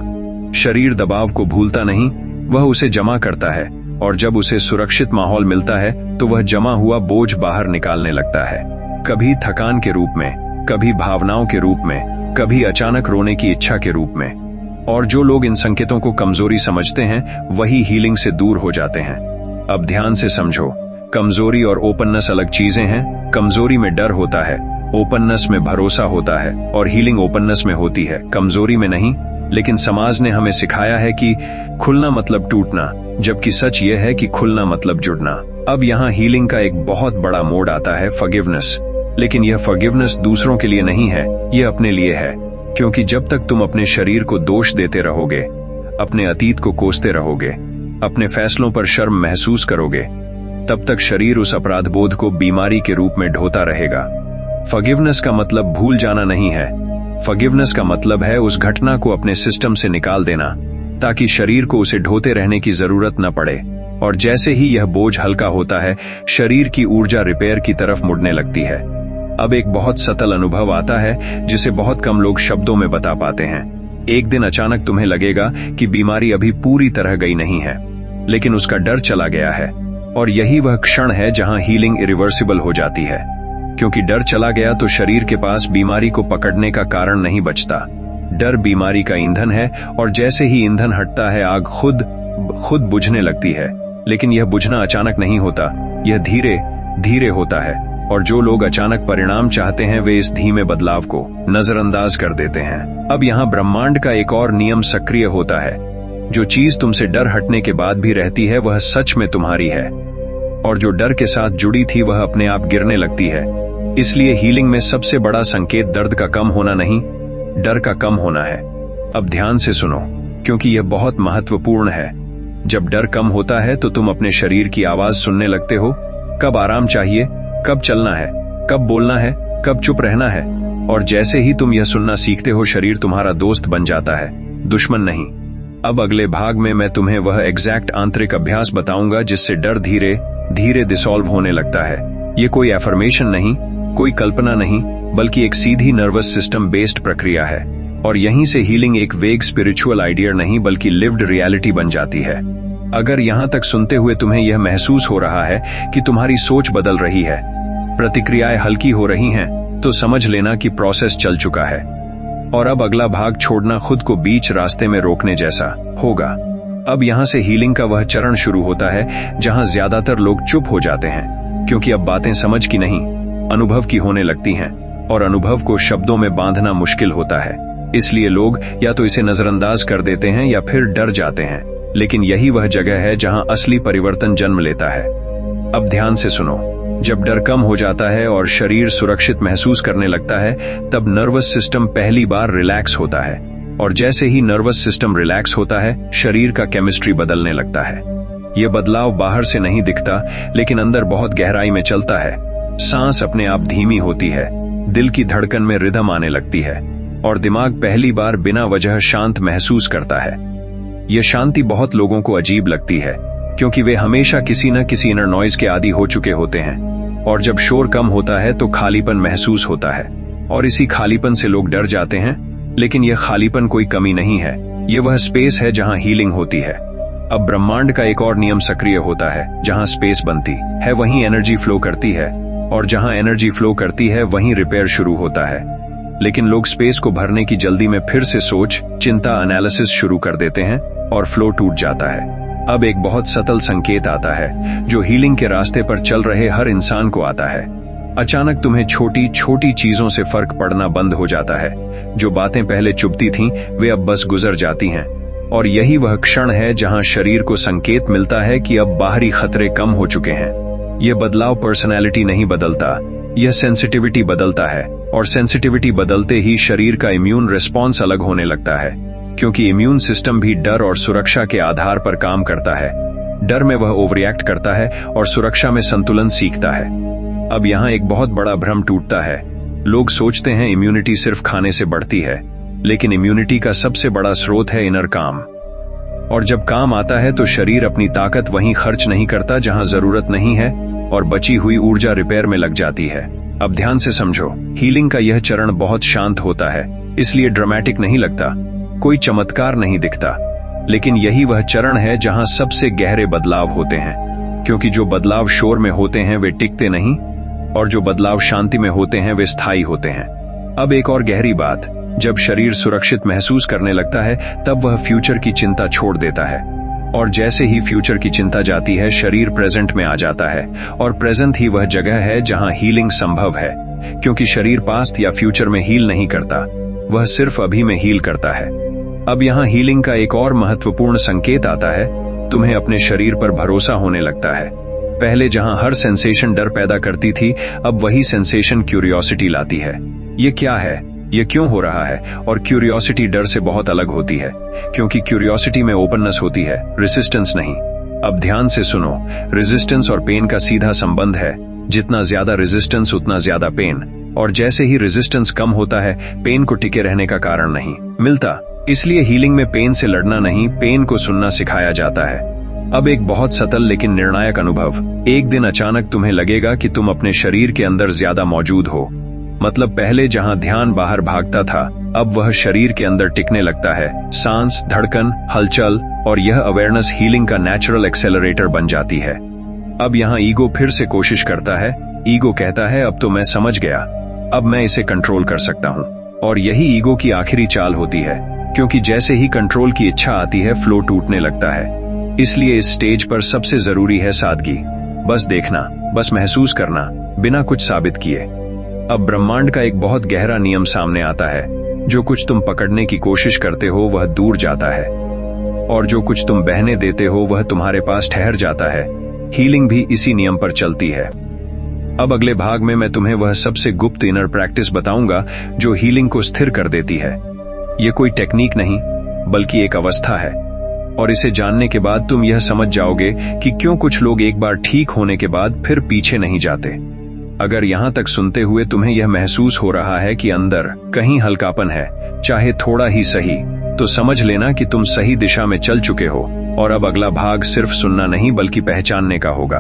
शरीर दबाव को भूलता नहीं, वह उसे जमा करता है, और जब उसे सुरक्षित माहौल मिलता है तो वह जमा हुआ बोझ बाहर निकालने लगता है, कभी थकान के रूप में, कभी भावनाओं के रूप में, कभी अचानक रोने की इच्छा के रूप में। और जो लोग इन संकेतों को कमजोरी समझते हैं वही हीलिंग से दूर हो जाते हैं। अब ध्यान से समझो, कमजोरी और ओपननेस अलग चीजें हैं। कमजोरी में डर होता है, ओपननेस में भरोसा होता है, और हीलिंग ओपननेस में होती है, कमजोरी में नहीं। लेकिन समाज ने हमें सिखाया है कि खुलना मतलब टूटना, जबकि सच यह है कि खुलना मतलब जुड़ना। अब यहाँ हीलिंग का एक बहुत बड़ा मोड आता है, फॉरगिवनेस। लेकिन यह फॉरगिवनेस दूसरों के लिए नहीं है, यह अपने लिए है। क्योंकि जब तक तुम अपने शरीर को दोष देते रहोगे, अपने अतीत को कोसते रहोगे, अपने फैसलों पर शर्म महसूस करोगे, तब तक शरीर उस अपराध बोध को बीमारी के रूप में ढोता रहेगा। फॉरगिवनेस का मतलब भूल जाना नहीं है, फॉरगिवनेस का मतलब है उस घटना को अपने सिस्टम से निकाल देना, ताकि शरीर को उसे ढोते रहने की जरूरत न पड़े। और जैसे ही यह बोझ हल्का होता है, शरीर की ऊर्जा रिपेयर की तरफ मुड़ने लगती है। अब एक बहुत सतल अनुभव आता है जिसे बहुत कम लोग शब्दों में बता पाते हैं। एक दिन अचानक तुम्हें लगेगा कि बीमारी अभी पूरी तरह गई नहीं है, लेकिन उसका डर चला गया है। और यही वह क्षण है जहां हीलिंग इरिवर्सिबल हो जाती है, क्योंकि डर चला गया तो शरीर के पास बीमारी को पकड़ने का कारण नहीं बचता। डर बीमारी का ईंधन है, और जैसे ही ईंधन हटता है आग खुद बुझने लगती है। लेकिन यह बुझना अचानक नहीं होता, यह धीरे धीरे होता है। और जो लोग अचानक परिणाम चाहते हैं वे इस धीमे बदलाव को नजरअंदाज कर देते हैं। अब यहाँ ब्रह्मांड का एक और नियम सक्रिय होता है। जो चीज तुमसे डर हटने के बाद भी रहती है वह सच में तुम्हारी है, और जो डर के साथ जुड़ी थी वह अपने आप गिरने लगती है। इसलिए हीलिंग में सबसे बड़ा संकेत दर्द का कम होना नहीं, डर का कम होना है। अब ध्यान से सुनो, क्योंकि यह बहुत महत्वपूर्ण है। जब डर कम होता है तो तुम अपने शरीर की आवाज सुनने लगते हो। कब आराम चाहिए, कब चलना है, कब बोलना है, कब चुप रहना है। और जैसे ही तुम यह सुनना सीखते हो, शरीर तुम्हारा दोस्त बन जाता है, दुश्मन नहीं। अब अगले भाग में मैं तुम्हें वह एग्जैक्ट आंतरिक अभ्यास बताऊंगा जिससे डर धीरे धीरे डिसॉल्व होने लगता है। ये कोई एफर्मेशन नहीं, कोई कल्पना नहीं, बल्कि एक सीधी नर्वस सिस्टम बेस्ड प्रक्रिया है। और यहीं से हीलिंग एक वेग स्पिरिचुअल आइडिया नहीं बल्कि लिव्ड रियलिटी बन जाती है। अगर यहां तक सुनते हुए तुम्हें यह महसूस हो रहा है कि तुम्हारी सोच बदल रही है, प्रतिक्रियाएं हल्की हो रही हैं, तो समझ लेना कि प्रोसेस चल चुका है। और अब अगला भाग छोड़ना खुद को बीच रास्ते में रोकने जैसा होगा। अब यहां से हीलिंग का वह चरण शुरू होता है जहां ज्यादातर लोग चुप हो जाते हैं, क्योंकि अब बातें समझ की नहीं, अनुभव की होने लगती हैं, और अनुभव को शब्दों में बांधना मुश्किल होता है। इसलिए लोग या तो इसे नजरअंदाज कर देते हैं या फिर डर जाते हैं। लेकिन यही वह जगह है जहां असली परिवर्तन जन्म लेता है। अब ध्यान से सुनो। जब डर कम हो जाता है और शरीर सुरक्षित महसूस करने लगता है, तब नर्वस सिस्टम पहली बार रिलैक्स होता है। और जैसे ही नर्वस सिस्टम रिलैक्स होता है, शरीर का केमिस्ट्री बदलने लगता है। यह बदलाव बाहर से नहीं दिखता, लेकिन अंदर बहुत गहराई में चलता है। सांस अपने आप धीमी होती है, दिल की धड़कन में रिदम आने लगती है, और दिमाग पहली बार बिना वजह शांत महसूस करता है। यह शांति बहुत लोगों को अजीब लगती है, क्योंकि वे हमेशा किसी न किसी इनर नॉइज के आदी हो चुके होते हैं। और जब शोर कम होता है तो खालीपन महसूस होता है, और इसी खालीपन से लोग डर जाते हैं। लेकिन यह खालीपन कोई कमी नहीं है, यह वह स्पेस है जहां हीलिंग होती है। अब ब्रह्मांड का एक और नियम सक्रिय होता है। जहां स्पेस बनती है वहीं एनर्जी फ्लो करती है, और जहां एनर्जी फ्लो करती है वहीं रिपेयर शुरू होता है। लेकिन लोग स्पेस को भरने की जल्दी में फिर से सोच, चिंता, एनालिसिस शुरू कर देते हैं, और फ्लो टूट जाता है। अब एक बहुत सतल संकेत आता है, जो हीलिंग के रास्ते पर चल रहे हर इंसान को आता है। अचानक तुम्हें छोटी छोटी चीजों से फर्क पड़ना बंद हो जाता है। जो बातें पहले चुभती थीं, वे अब बस गुजर जाती हैं। और यही वह क्षण है जहां शरीर को संकेत मिलता है कि अब बाहरी खतरे कम हो चुके हैं। यह बदलाव पर्सनैलिटी नहीं बदलता, यह सेंसिटिविटी बदलता है। और सेंसिटिविटी बदलते ही शरीर का इम्यून रिस्पॉन्स अलग होने लगता है, क्योंकि इम्यून सिस्टम भी डर और सुरक्षा के आधार पर काम करता है। डर में वह ओवररिएक्ट करता है और सुरक्षा में संतुलन सीखता है। अब यहाँ एक बहुत बड़ा भ्रम टूटता है। लोग सोचते हैं इम्यूनिटी सिर्फ खाने से बढ़ती है, लेकिन इम्यूनिटी का सबसे बड़ा स्रोत है इनर काम। और जब काम आता है तो शरीर अपनी ताकत वहीं खर्च नहीं करता जहां जरूरत नहीं है, और बची हुई ऊर्जा रिपेयर में लग जाती है। अब ध्यान से समझो, हीलिंग का यह चरण बहुत शांत होता है, इसलिए ड्रामेटिक नहीं लगता, कोई चमत्कार नहीं दिखता। लेकिन यही वह चरण है जहां सबसे गहरे बदलाव होते हैं, क्योंकि जो बदलाव शोर में होते हैं वे टिकते नहीं, और जो बदलाव शांति में होते हैं वे स्थायी होते हैं। अब एक और गहरी बात, जब शरीर सुरक्षित महसूस करने लगता है, तब वह फ्यूचर की चिंता छोड़ देता है। और जैसे ही फ्यूचर की चिंता जाती है, शरीर प्रेजेंट में आ जाता है, और प्रेजेंट ही वह जगह है जहां हीलिंग संभव है। क्योंकि शरीर पास्ट या फ्यूचर में हील नहीं करता, वह सिर्फ अभी में हील करता है। अब यहाँ हीलिंग का एक और महत्वपूर्ण संकेत आता है, तुम्हें अपने शरीर पर भरोसा होने लगता है। पहले जहां हर सेंसेशन डर पैदा करती थी, अब वही सेंसेशन क्यूरियोसिटी लाती है। ये क्या है, ये क्यों हो रहा है? और क्यूरियोसिटी डर से बहुत अलग होती है, क्योंकि क्यूरियोसिटी में ओपननेस होती है, रेजिस्टेंस नहीं। अब ध्यान से सुनो, रेजिस्टेंस और पेन का सीधा संबंध है। जितना ज्यादा रेजिस्टेंस उतना ज्यादा पेन, और जैसे ही रेजिस्टेंस कम होता है, पेन को टिके रहने का कारण नहीं मिलता। इसलिए हीलिंग में पेन से लड़ना नहीं, पेन को सुनना सिखाया जाता है। अब एक बहुत सतल लेकिन निर्णायक अनुभव। एक दिन अचानक तुम्हें लगेगा कि तुम अपने शरीर के अंदर ज्यादा मौजूद हो। मतलब पहले जहां ध्यान बाहर भागता था, अब वह शरीर के अंदर टिकने लगता है। सांस, धड़कन, हलचल, और यह अवेयरनेस हीलिंग का नेचुरल एक्सेलरेटर बन जाती है। अब यहाँ ईगो फिर से कोशिश करता है। ईगो कहता है, अब तो मैं समझ गया, अब मैं इसे कंट्रोल कर सकता हूँ। और यही ईगो की आखिरी चाल होती है, क्योंकि जैसे ही कंट्रोल की इच्छा आती है, फ्लो टूटने लगता है। इसलिए इस स्टेज पर सबसे जरूरी है सादगी। बस देखना, बस महसूस करना, बिना कुछ साबित किए। अब ब्रह्मांड का एक बहुत गहरा नियम सामने आता है। जो कुछ तुम पकड़ने की कोशिश करते हो वह दूर जाता है, और जो कुछ तुम बहने देते हो वह तुम्हारे पास ठहर जाता है। हीलिंग भी इसी नियम पर चलती है। अब अगले भाग में मैं तुम्हें वह सबसे गुप्त इनर प्रैक्टिस बताऊंगा जो हीलिंग को स्थिर कर देती है। यह कोई टेक्निक नहीं, बल्कि एक अवस्था है। और इसे जानने के बाद तुम यह समझ जाओगे कि क्यों कुछ लोग एक बार ठीक होने के बाद फिर पीछे नहीं जाते। अगर यहां तक सुनते हुए तुम्हें यह महसूस हो रहा है कि अंदर कहीं हल्कापन है, चाहे थोड़ा ही सही, तो समझ लेना कि तुम सही दिशा में चल चुके हो। और अब अगला भाग सिर्फ सुनना नहीं बल्कि पहचानने का होगा।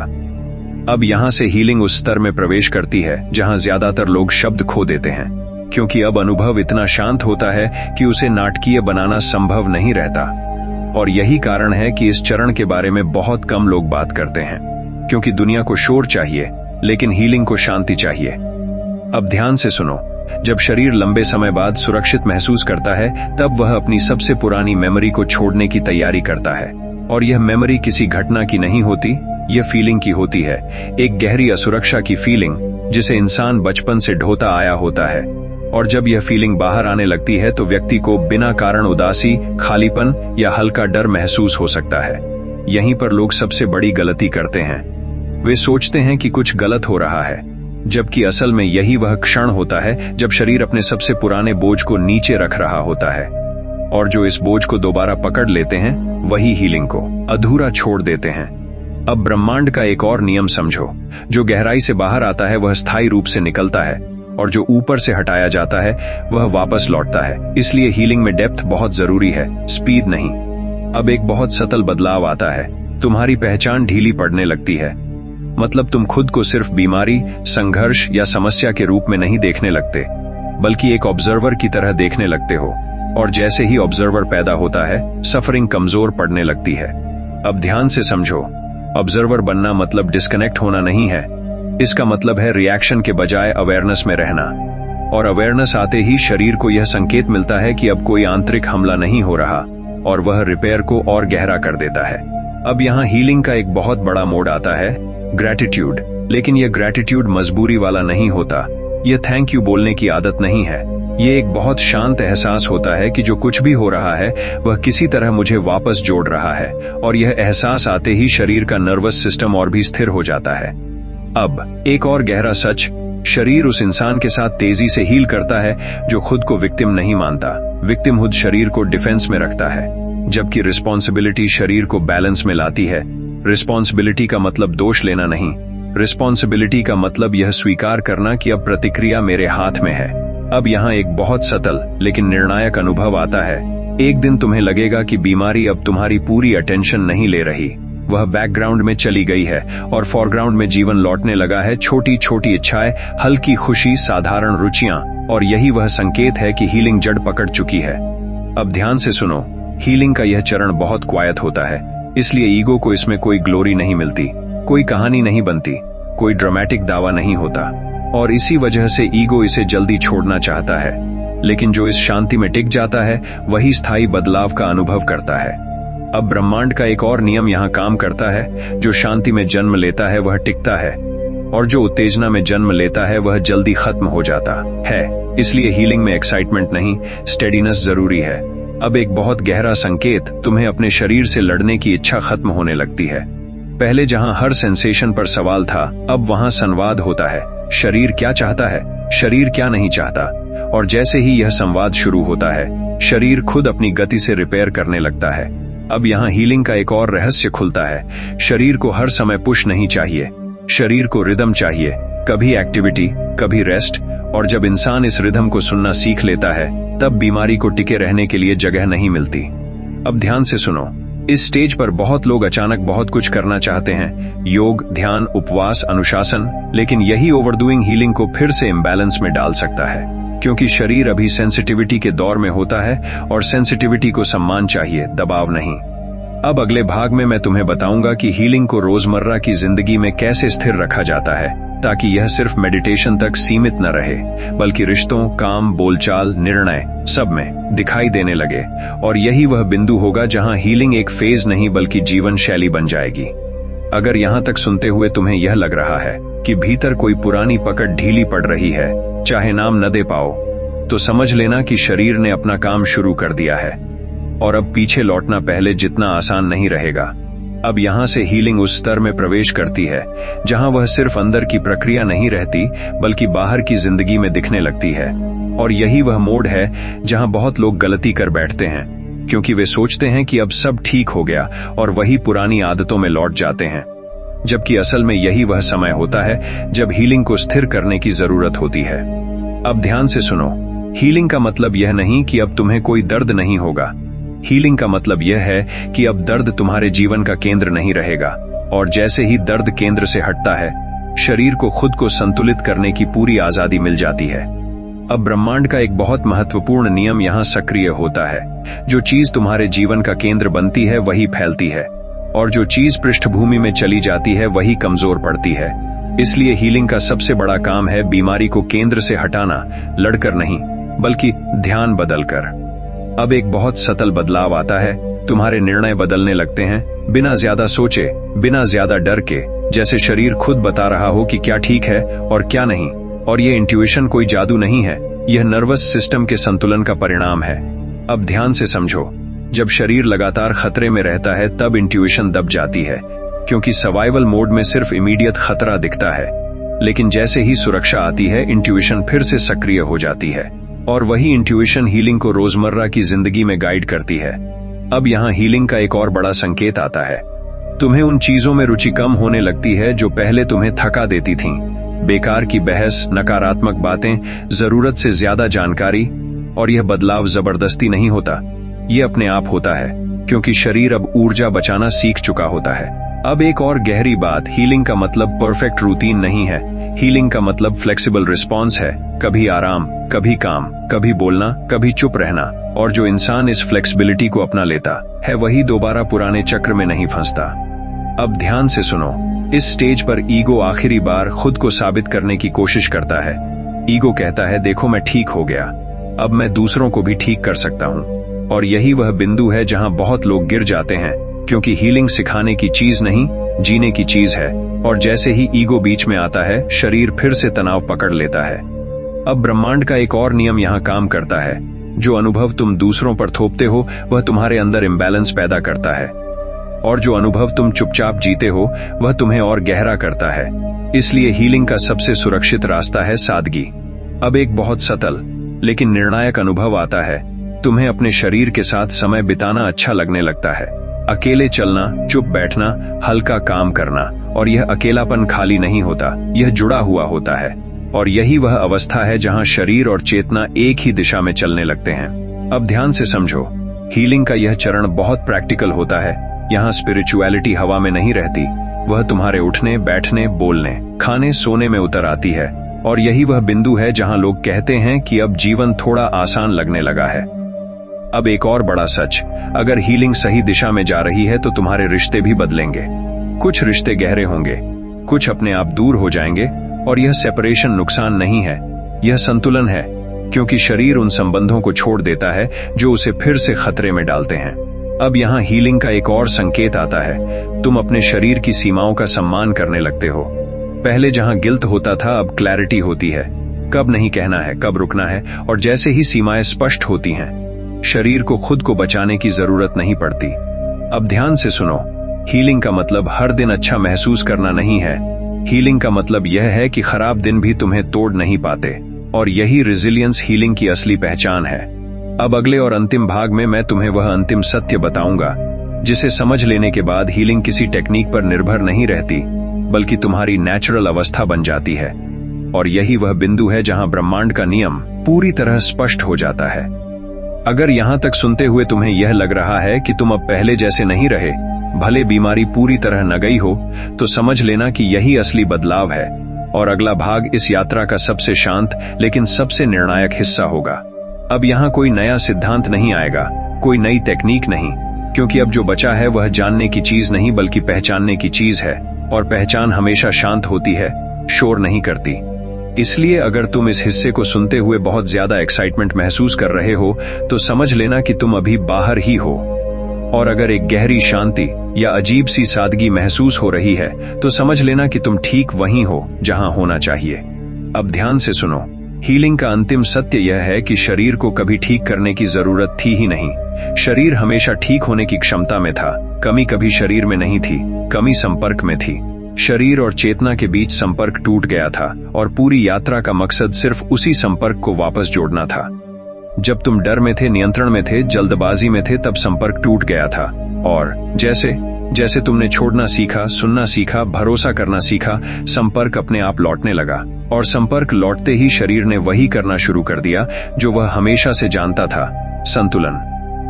अब यहां से हीलिंग उस स्तर में प्रवेश करती है जहां ज्यादातर लोग शब्द खो देते हैं, क्योंकि अब अनुभव इतना शांत होता है कि उसे नाटकीय बनाना संभव नहीं रहता। और यही कारण है कि इस चरण के बारे में बहुत कम लोग बात करते हैं, क्योंकि दुनिया को शोर चाहिए लेकिन हीलिंग को शांति चाहिए। अब ध्यान से सुनो। जब शरीर लंबे समय बाद सुरक्षित महसूस करता है, तब वह अपनी सबसे पुरानी मेमोरी को छोड़ने की तैयारी करता है। और यह मेमोरी किसी घटना की नहीं होती, यह फीलिंग की होती है, एक गहरी असुरक्षा की फीलिंग जिसे इंसान बचपन से ढोता आया होता है। और जब यह फीलिंग बाहर आने लगती है तो व्यक्ति को बिना कारण उदासी, खालीपन या हल्का डर महसूस हो सकता है। यहीं पर लोग सबसे बड़ी गलती करते हैं। वे सोचते हैं कि कुछ गलत हो रहा है, जबकि असल में यही वह क्षण होता है जब शरीर अपने सबसे पुराने बोझ को नीचे रख रहा होता है। और जो इस बोझ को दोबारा पकड़ लेते हैं, वही हीलिंग को अधूरा छोड़ देते हैं। अब ब्रह्मांड का एक और नियम समझो। जो गहराई से बाहर आता है वह स्थायी रूप से निकलता है, और जो ऊपर से हटाया जाता है वह वापस लौटता है। इसलिए हीलिंग में डेप्थ बहुत जरूरी है, स्पीड नहीं। अब एक बहुत सतल बदलाव आता है। तुम्हारी पहचान ढीली पड़ने लगती है। मतलब तुम खुद को सिर्फ बीमारी, संघर्ष या समस्या के रूप में नहीं देखने लगते, बल्कि एक ऑब्जर्वर की तरह देखने लगते हो। और जैसे ही ऑब्जर्वर पैदा होता है, सफरिंग कमजोर पड़ने लगती है। अब ध्यान से समझो। ऑब्जर्वर बनना मतलब डिस्कनेक्ट होना नहीं है। इसका मतलब है रिएक्शन के बजाय अवेयरनेस में रहना। और अवेयरनेस आते ही शरीर को यह संकेत मिलता है कि अब कोई आंतरिक हमला नहीं हो रहा, और वह रिपेयर को और गहरा कर देता है। अब यहाँ हीलिंग का एक बहुत बड़ा मोड आता है, ग्रैटिट्यूड। लेकिन यह ग्रैटिट्यूड मजबूरी वाला नहीं होता। यह थैंक यू बोलने की आदत नहीं है। यह एक बहुत शांत एहसास होता है कि जो कुछ भी हो रहा है वह किसी तरह मुझे वापस जोड़ रहा है। और यह एहसास आते ही शरीर का नर्वस सिस्टम और भी स्थिर हो जाता है। अब एक और गहरा सच, शरीर उस इंसान के साथ तेजी से हील करता है जो खुद को विक्टिम नहीं मानता। विक्टिमहुड शरीर को डिफेंस में रखता है, जबकि रिस्पॉन्सिबिलिटी शरीर को बैलेंस में लाती है। रिस्पॉन्सिबिलिटी का मतलब दोष लेना नहीं। रिस्पॉन्सिबिलिटी का मतलब यह स्वीकार करना कि अब प्रतिक्रिया मेरे हाथ में है। अब यहाँ एक बहुत सतल लेकिन निर्णायक अनुभव आता है। एक दिन तुम्हें लगेगा कि बीमारी अब तुम्हारी पूरी अटेंशन नहीं ले रही। वह बैकग्राउंड में चली गई है और फॉरग्राउंड में जीवन लौटने लगा है। छोटी छोटी इच्छाएं, हल्की खुशी, साधारण रुचियां, और यही वह संकेत है कि हीलिंग जड़ पकड़ चुकी है। अब ध्यान से सुनो। हीलिंग का यह चरण बहुत क्वायत होता है, इसलिए ईगो को इसमें कोई ग्लोरी नहीं मिलती, कोई कहानी नहीं बनती, कोई ड्रामेटिक दावा नहीं होता। और इसी वजह से ईगो इसे जल्दी छोड़ना चाहता है। लेकिन जो इस शांति में टिक जाता है वही स्थायी बदलाव का अनुभव करता है। अब ब्रह्मांड का एक और नियम यहाँ काम करता है। जो शांति में जन्म लेता है वह टिकता है, और जो उत्तेजना में जन्म लेता है वह जल्दी खत्म हो जाता है। इसलिए हीलिंग में एक्साइटमेंट नहीं, स्टेडीनेस जरूरी है। अब एक बहुत गहरा संकेत, तुम्हें अपने शरीर से लड़ने की इच्छा खत्म होने लगती है। पहले जहां हर सेंसेशन पर सवाल था, अब वहां संवाद होता है। शरीर क्या चाहता है, शरीर क्या नहीं चाहता। और जैसे ही यह संवाद शुरू होता है, शरीर खुद अपनी गति से रिपेयर करने लगता है। अब यहाँ हीलिंग का एक और रहस्य खुलता है। शरीर को हर समय पुश नहीं चाहिए, शरीर को रिदम चाहिए, कभी एक्टिविटी, कभी रेस्ट। और जब इंसान इस रिदम को सुनना सीख लेता है, तब बीमारी को टिके रहने के लिए जगह नहीं मिलती। अब ध्यान से सुनो। इस स्टेज पर बहुत लोग अचानक बहुत कुछ करना चाहते हैं, योग, ध्यान, उपवास, अनुशासन। लेकिन यही ओवरडूइंग हीलिंग को फिर से इम्बैलेंस में डाल सकता है, क्योंकि शरीर अभी सेंसिटिविटी के दौर में होता है, और सेंसिटिविटी को सम्मान चाहिए, दबाव नहीं। अब अगले भाग में मैं तुम्हें बताऊंगा कि हीलिंग को रोजमर्रा की जिंदगी में कैसे स्थिर रखा जाता है, ताकि यह सिर्फ मेडिटेशन तक सीमित न रहे, बल्कि रिश्तों, काम, बोलचाल, निर्णय सब में दिखाई देने लगे। और यही वह बिंदु होगा जहां हीलिंग एक फेज नहीं बल्कि जीवन शैली बन जाएगी। अगर यहां तक सुनते हुए तुम्हें यह लग रहा है कि भीतर कोई पुरानी पकड़ ढीली पड़ रही है, चाहे नाम न दे पाओ, तो समझ लेना कि शरीर ने अपना काम शुरू कर दिया है, और अब पीछे लौटना पहले जितना आसान नहीं रहेगा। अब यहां से हीलिंग उस स्तर में प्रवेश करती है जहां वह सिर्फ अंदर की प्रक्रिया नहीं रहती, बल्कि बाहर की जिंदगी में दिखने लगती है। और यही वह मोड़ है जहां बहुत लोग गलती कर बैठते हैं, क्योंकि वे सोचते हैं कि अब सब ठीक हो गया और वही पुरानी आदतों में लौट जाते हैं। जबकि असल में यही वह समय होता है जब हीलिंग को स्थिर करने की जरूरत होती है। अब ध्यान से सुनो। हीलिंग का मतलब यह नहीं कि अब तुम्हें कोई दर्द नहीं होगा। हीलिंग का मतलब यह है कि अब दर्द तुम्हारे जीवन का केंद्र नहीं रहेगा, और जैसे ही दर्द केंद्र से हटता है, शरीर को खुद को संतुलित करने की पूरी आजादी मिल जाती है। अब ब्रह्मांड का एक बहुत महत्वपूर्ण नियम यहाँ सक्रिय होता है। जो चीज तुम्हारे जीवन का केंद्र बनती है वही फैलती है, और जो चीज पृष्ठभूमि में चली जाती है वही कमजोर पड़ती है। इसलिए हीलिंग का सबसे बड़ा काम है बीमारी को केंद्र से हटाना, लड़कर नहीं बल्कि ध्यान बदलकर। अब एक बहुत सतल बदलाव आता है। तुम्हारे निर्णय बदलने लगते हैं, बिना ज्यादा सोचे, बिना ज्यादा डर के, जैसे शरीर खुद बता रहा हो कि क्या ठीक है और क्या नहीं। और ये इंट्यूशन कोई जादू नहीं है, यह नर्वस सिस्टम के संतुलन का परिणाम है। अब ध्यान से समझो, जब शरीर लगातार खतरे में रहता है तब इंट्यूशन दब जाती है, क्योंकि सर्वाइवल मोड में सिर्फ इमीडिएट खतरा दिखता है। लेकिन जैसे ही सुरक्षा आती है, इंट्यूशन फिर से सक्रिय हो जाती है, और वही इंट्यूशन हीलिंग को रोजमर्रा की जिंदगी में गाइड करती है। अब यहाँ हीलिंग का एक और बड़ा संकेत आता है। तुम्हें उन चीजों में रुचि कम होने लगती है जो पहले तुम्हें थका देती थीं। बेकार की बहस, नकारात्मक बातें, जरूरत से ज्यादा जानकारी। और यह बदलाव जबरदस्ती नहीं होता, यह अपने आप होता है, क्योंकि शरीर अब ऊर्जा बचाना सीख चुका होता है। अब एक और गहरी बात, हीलिंग का मतलब परफेक्ट रूटीन नहीं है। हीलिंग का मतलब फ्लेक्सिबल रिस्पॉन्स है। कभी आराम, कभी काम, कभी बोलना, कभी चुप रहना। और जो इंसान इस फ्लेक्सिबिलिटी को अपना लेता है वही दोबारा पुराने चक्र में नहीं फंसता। अब ध्यान से सुनो, इस स्टेज पर ईगो आखिरी बार खुद को साबित करने की कोशिश करता है। ईगो कहता है, देखो मैं ठीक हो गया, अब मैं दूसरों को भी ठीक कर सकता हूँ। और यही वह बिंदु है जहां बहुत लोग गिर जाते हैं, क्योंकि हीलिंग सिखाने की चीज नहीं, जीने की चीज है। और जैसे ही ईगो बीच में आता है, शरीर फिर से तनाव पकड़ लेता है। अब ब्रह्मांड का एक और नियम यहाँ काम करता है। जो अनुभव तुम दूसरों पर थोपते हो वह तुम्हारे अंदर इम्बैलेंस पैदा करता है, और जो अनुभव तुम चुपचाप जीते हो वह तुम्हें और गहरा करता है। इसलिए हीलिंग का सबसे सुरक्षित रास्ता है सादगी। अब एक बहुत सतल लेकिन निर्णायक अनुभव आता है। तुम्हें अपने शरीर के साथ समय बिताना अच्छा लगने लगता है। अकेले चलना, चुप बैठना, हल्का काम करना। और यह अकेलापन खाली नहीं होता, यह जुड़ा हुआ होता है। और यही वह अवस्था है जहां शरीर और चेतना एक ही दिशा में चलने लगते हैं। अब ध्यान से समझो, हीलिंग का यह चरण बहुत प्रैक्टिकल होता है। यहाँ स्पिरिचुअलिटी हवा में नहीं रहती, वह तुम्हारे उठने, बैठने, बोलने, खाने, सोने में उतर आती है। और यही वह बिंदु है जहां लोग कहते हैं कि अब जीवन थोड़ा आसान लगने लगा है। अब एक और बड़ा सच, अगर हीलिंग सही दिशा में जा रही है तो तुम्हारे रिश्ते भी बदलेंगे। कुछ रिश्ते गहरे होंगे, कुछ अपने आप दूर हो जाएंगे। और यह सेपरेशन नुकसान नहीं है, यह संतुलन है, क्योंकि शरीर उन संबंधों को छोड़ देता है जो उसे फिर से खतरे में डालते हैं। अब यहाँ हीलिंग का एक और संकेत आता है। तुम अपने शरीर की सीमाओं का सम्मान करने लगते हो। पहले जहां गिल्ट होता था, अब क्लैरिटी होती है। कब नहीं कहना है, कब रुकना है। और जैसे ही सीमाएं स्पष्ट होती हैं, शरीर को खुद को बचाने की जरूरत नहीं पड़ती। अब ध्यान से सुनो, हीलिंग का मतलब हर दिन अच्छा महसूस करना नहीं है। हीलिंग का मतलब यह है कि खराब दिन भी तुम्हें तोड़ नहीं पाते। और यही रेजिलियंस हीलिंग की असली पहचान है। अब अगले और अंतिम भाग में मैं तुम्हें वह अंतिम सत्य बताऊंगा, जिसे समझ लेने के बाद हीलिंग किसी टेक्निक पर निर्भर नहीं रहती, बल्कि तुम्हारी नेचुरल अवस्था बन जाती है। और यही वह बिंदु है जहां ब्रह्मांड का नियम पूरी तरह स्पष्ट हो जाता है। अगर यहां तक सुनते हुए तुम्हें यह लग रहा है कि तुम अब पहले जैसे नहीं रहे, भले बीमारी पूरी तरह न गई हो, तो समझ लेना कि यही असली बदलाव है। और अगला भाग इस यात्रा का सबसे शांत लेकिन सबसे निर्णायक हिस्सा होगा। अब यहाँ कोई नया सिद्धांत नहीं आएगा, कोई नई टेक्निक नहीं, क्योंकि अब जो बचा है वह जानने की चीज नहीं बल्कि पहचानने की चीज है। और पहचान हमेशा शांत होती है, शोर नहीं करती। इसलिए अगर तुम इस हिस्से को सुनते हुए बहुत ज्यादा एक्साइटमेंट महसूस कर रहे हो, तो समझ लेना कि तुम अभी बाहर ही हो। और अगर एक गहरी शांति या अजीब सी सादगी महसूस हो रही है, तो समझ लेना कि तुम ठीक वहीं हो जहां होना चाहिए। अब ध्यान से सुनो, हीलिंग का अंतिम सत्य यह है कि शरीर को कभी ठीक करने की जरूरत थी ही नहीं। शरीर हमेशा ठीक होने की क्षमता में था। कमी कभी शरीर में नहीं थी, कमी संपर्क में थी। शरीर और चेतना के बीच संपर्क टूट गया था, और पूरी यात्रा का मकसद सिर्फ उसी संपर्क को वापस जोड़ना था। जब तुम डर में थे, नियंत्रण में थे, जल्दबाजी में थे, तब संपर्क टूट गया था। और जैसे जैसे तुमने छोड़ना सीखा, सुनना सीखा, भरोसा करना सीखा, संपर्क अपने आप लौटने लगा। और संपर्क लौटते ही शरीर ने वही करना शुरू कर दिया जो वह हमेशा से जानता था, संतुलन।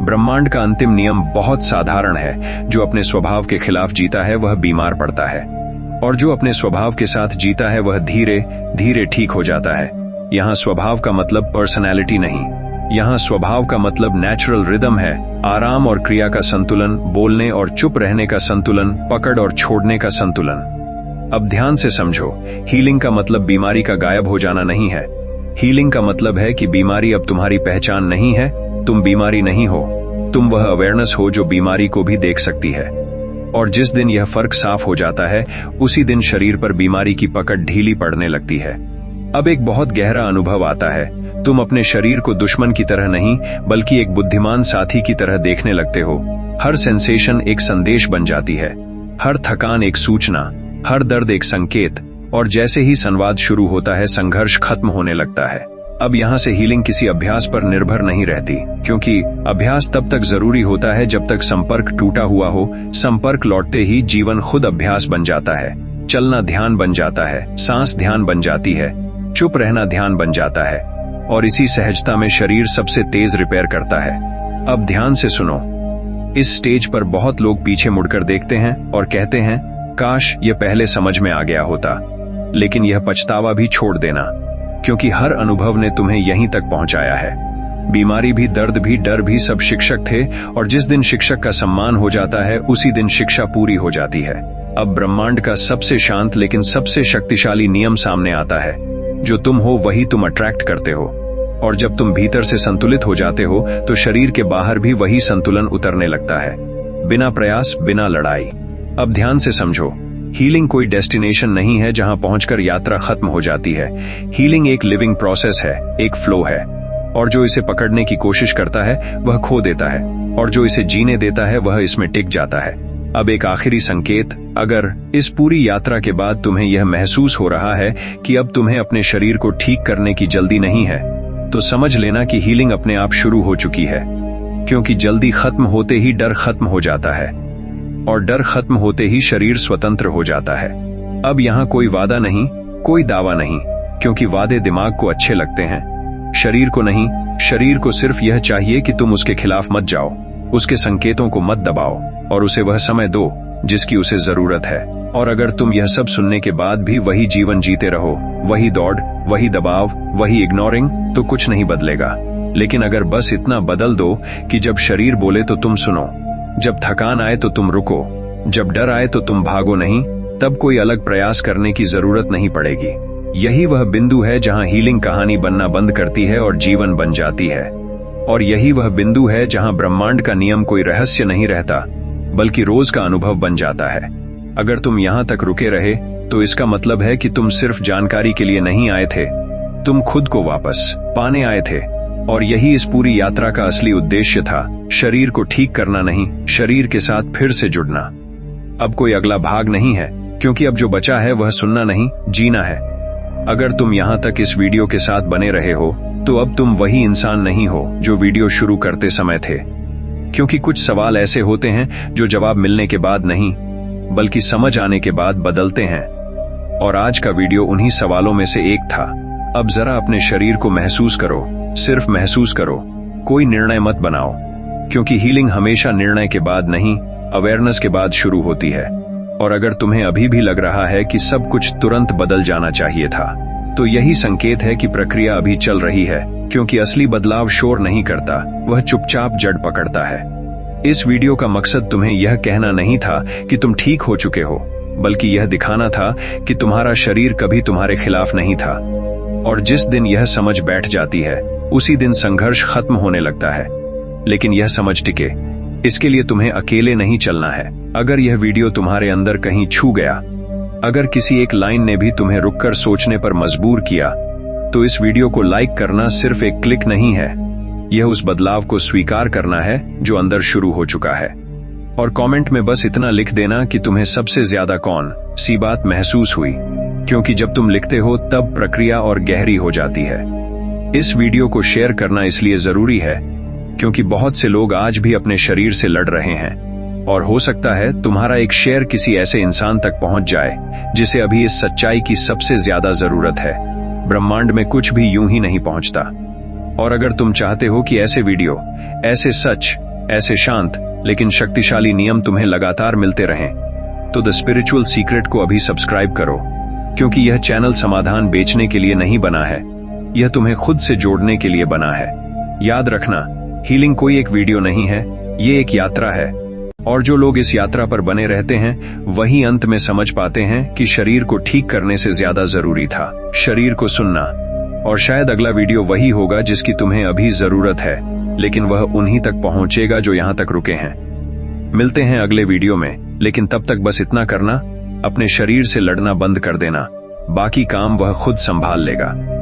ब्रह्मांड का अंतिम नियम बहुत साधारण है। जो अपने स्वभाव के खिलाफ जीता है वह बीमार पड़ता है, और जो अपने स्वभाव के साथ जीता है वह धीरे धीरे ठीक हो जाता है। यहाँ स्वभाव का मतलब पर्सनैलिटी नहीं, यहाँ स्वभाव का मतलब नेचुरल रिदम है, आराम और क्रिया का संतुलन, बोलने और चुप रहने का संतुलन, पकड़ और छोड़ने का संतुलन। अब ध्यान से समझो, हीलिंग का मतलब बीमारी का गायब हो जाना नहीं है। हीलिंग का मतलब है कि बीमारी अब तुम्हारी पहचान नहीं है, तुम बीमारी नहीं हो, तुम वह अवेयरनेस हो जो बीमारी को भी देख सकती है। और जिस दिन यह फर्क साफ हो जाता है, उसी दिन शरीर पर बीमारी की पकड़ ढीली पड़ने लगती है। अब एक बहुत गहरा अनुभव आता है। तुम अपने शरीर को दुश्मन की तरह नहीं, बल्कि एक बुद्धिमान साथी की तरह देखने लगते हो। हर सेंसेशन एक संदेश बन जाती है, हर थकान एक सूचना, हर दर्द एक संकेत, और जैसे ही संवाद शुरू होता है, संघर्ष खत्म होने लगता है। अब यहाँ से हीलिंग किसी अभ्यास पर निर्भर नहीं रहती, क्योंकि अभ्यास तब तक जरूरी होता है जब तक संपर्क टूटा हुआ हो। संपर्क लौटते ही जीवन खुद अभ्यास बन जाता है। चलना ध्यान बन जाता है, सांस ध्यान बन जाती है, चुप रहना ध्यान बन जाता है, और इसी सहजता में शरीर सबसे तेज रिपेयर करता है। अब ध्यान से सुनो, इस स्टेज पर बहुत लोग पीछे मुड़कर देखते हैं और कहते हैं, काश ये पहले समझ में आ गया होता। लेकिन यह पछतावा भी छोड़ देना, क्योंकि हर अनुभव ने तुम्हें यहीं तक पहुंचाया है। बीमारी भी, दर्द भी, डर भी, सब शिक्षक थे, और जिस दिन शिक्षक का सम्मान हो जाता है, उसी दिन शिक्षा पूरी हो जाती है। अब ब्रह्मांड का सबसे शांत लेकिन सबसे शक्तिशाली नियम सामने आता है, जो तुम हो वही तुम अट्रैक्ट करते हो। और जब तुम भीतर से संतुलित हो जाते हो, तो शरीर के बाहर भी वही संतुलन उतरने लगता है, बिना प्रयास, बिना लड़ाई। अब ध्यान से समझो, हीलिंग कोई डेस्टिनेशन नहीं है जहां पहुंचकर यात्रा खत्म हो जाती है। हीलिंग एक लिविंग प्रोसेस है, एक फ्लो है, और जो इसे पकड़ने की कोशिश करता है वह खो देता है, और जो इसे जीने देता है वह इसमें टिक जाता है। अब एक आखिरी संकेत, अगर इस पूरी यात्रा के बाद तुम्हें यह महसूस हो रहा है कि अब तुम्हें अपने शरीर को ठीक करने की जल्दी नहीं है, तो समझ लेना कि हीलिंग अपने आप शुरू हो चुकी है। क्योंकि जल्दी खत्म होते ही डर खत्म हो जाता है, और डर खत्म होते ही शरीर स्वतंत्र हो जाता है। अब यहाँ कोई वादा नहीं, कोई दावा नहीं, क्योंकि वादे दिमाग को अच्छे लगते हैं, शरीर को नहीं। शरीर को सिर्फ यह चाहिए कि तुम उसके खिलाफ मत जाओ, उसके संकेतों को मत दबाओ, और उसे वह समय दो जिसकी उसे जरूरत है। और अगर तुम यह सब सुनने के बाद भी वही जीवन जीते रहो, वही दौड़, वही दबाव, वही इग्नोरिंग, तो कुछ नहीं बदलेगा। लेकिन अगर बस इतना बदल दो कि जब शरीर बोले तो तुम सुनो, जब थकान आए तो तुम रुको, जब डर आए तो तुम भागो नहीं, तब कोई अलग प्रयास करने की जरूरत नहीं पड़ेगी। यही वह बिंदु है जहां हीलिंग कहानी बनना बंद करती है और जीवन बन जाती है। और यही वह बिंदु है जहां ब्रह्मांड का नियम कोई रहस्य नहीं रहता, बल्कि रोज का अनुभव बन जाता है। अगर तुम यहां तक रुके रहे, तो इसका मतलब है कि तुम सिर्फ जानकारी के लिए नहीं आए थे, तुम खुद को वापस पाने आए थे। और यही इस पूरी यात्रा का असली उद्देश्य था, शरीर को ठीक करना नहीं, शरीर के साथ फिर से जुड़ना। अब कोई अगला भाग नहीं है, क्योंकि अब जो बचा है वह सुनना नहीं, जीना है। अगर तुम यहां तक इस वीडियो के साथ बने रहे हो, तो अब तुम वही इंसान नहीं हो जो वीडियो शुरू करते समय थे। क्योंकि कुछ सवाल ऐसे होते हैं जो जवाब मिलने के बाद नहीं, बल्कि समझ आने के बाद बदलते हैं। और आज का वीडियो उन्हीं सवालों में से एक था। अब जरा अपने शरीर को महसूस करो, सिर्फ महसूस करो, कोई निर्णय मत बनाओ, क्योंकि हीलिंग हमेशा निर्णय के बाद नहीं, अवेयरनेस के बाद शुरू होती है। और अगर तुम्हें अभी भी लग रहा है कि सब कुछ तुरंत बदल जाना चाहिए था, तो यही संकेत है कि प्रक्रिया अभी चल रही है। क्योंकि असली बदलाव शोर नहीं करता, वह चुपचाप जड़ पकड़ता है। इस वीडियो का मकसद तुम्हें यह कहना नहीं था कि तुम ठीक हो चुके हो, बल्कि यह दिखाना था कि तुम्हारा शरीर कभी तुम्हारे खिलाफ नहीं था। और जिस दिन यह समझ बैठ जाती है, उसी दिन संघर्ष खत्म होने लगता है। लेकिन यह समझ टिके, इसके लिए तुम्हें अकेले नहीं चलना है। अगर यह वीडियो तुम्हारे अंदर कहीं छू गया, अगर किसी एक लाइन ने भी तुम्हें रुककर सोचने पर मजबूर किया, तो इस वीडियो को लाइक करना सिर्फ एक क्लिक नहीं है, यह उस बदलाव को स्वीकार करना है जो अंदर शुरू हो चुका है। और कमेंट में बस इतना लिख देना कि तुम्हें सबसे ज्यादा कौन सी बात महसूस हुई, क्योंकि जब तुम लिखते हो तब प्रक्रिया और गहरी हो जाती है। इस वीडियो को शेयर करना इसलिए जरूरी है क्योंकि बहुत से लोग आज भी अपने शरीर से लड़ रहे हैं, और हो सकता है तुम्हारा एक शेयर किसी ऐसे इंसान तक पहुंच जाए जिसे अभी इस सच्चाई की सबसे ज्यादा जरूरत है। ब्रह्मांड में कुछ भी यूं ही नहीं पहुंचता। और अगर तुम चाहते हो कि ऐसे वीडियो, ऐसे सच, ऐसे शांत लेकिन शक्तिशाली नियम तुम्हें लगातार मिलते रहें, तो द स्पिरिचुअल सीक्रेट को अभी सब्सक्राइब करो, क्योंकि यह चैनल समाधान बेचने के लिए नहीं बना है, यह तुम्हें खुद से जोड़ने के लिए बना है। याद रखना, हीलिंग कोई एक वीडियो नहीं है, ये एक यात्रा है। और जो लोग इस यात्रा पर बने रहते हैं वही अंत में समझ पाते हैं कि शरीर को ठीक करने से ज्यादा जरूरी था शरीर को सुनना। और शायद अगला वीडियो वही होगा जिसकी तुम्हें अभी जरूरत है, लेकिन वह उन्हीं तक पहुंचेगा जो यहां तक रुके हैं। मिलते हैं अगले वीडियो में, लेकिन तब तक बस इतना करना, अपने शरीर से लड़ना बंद कर देना, बाकी काम वह खुद संभाल लेगा।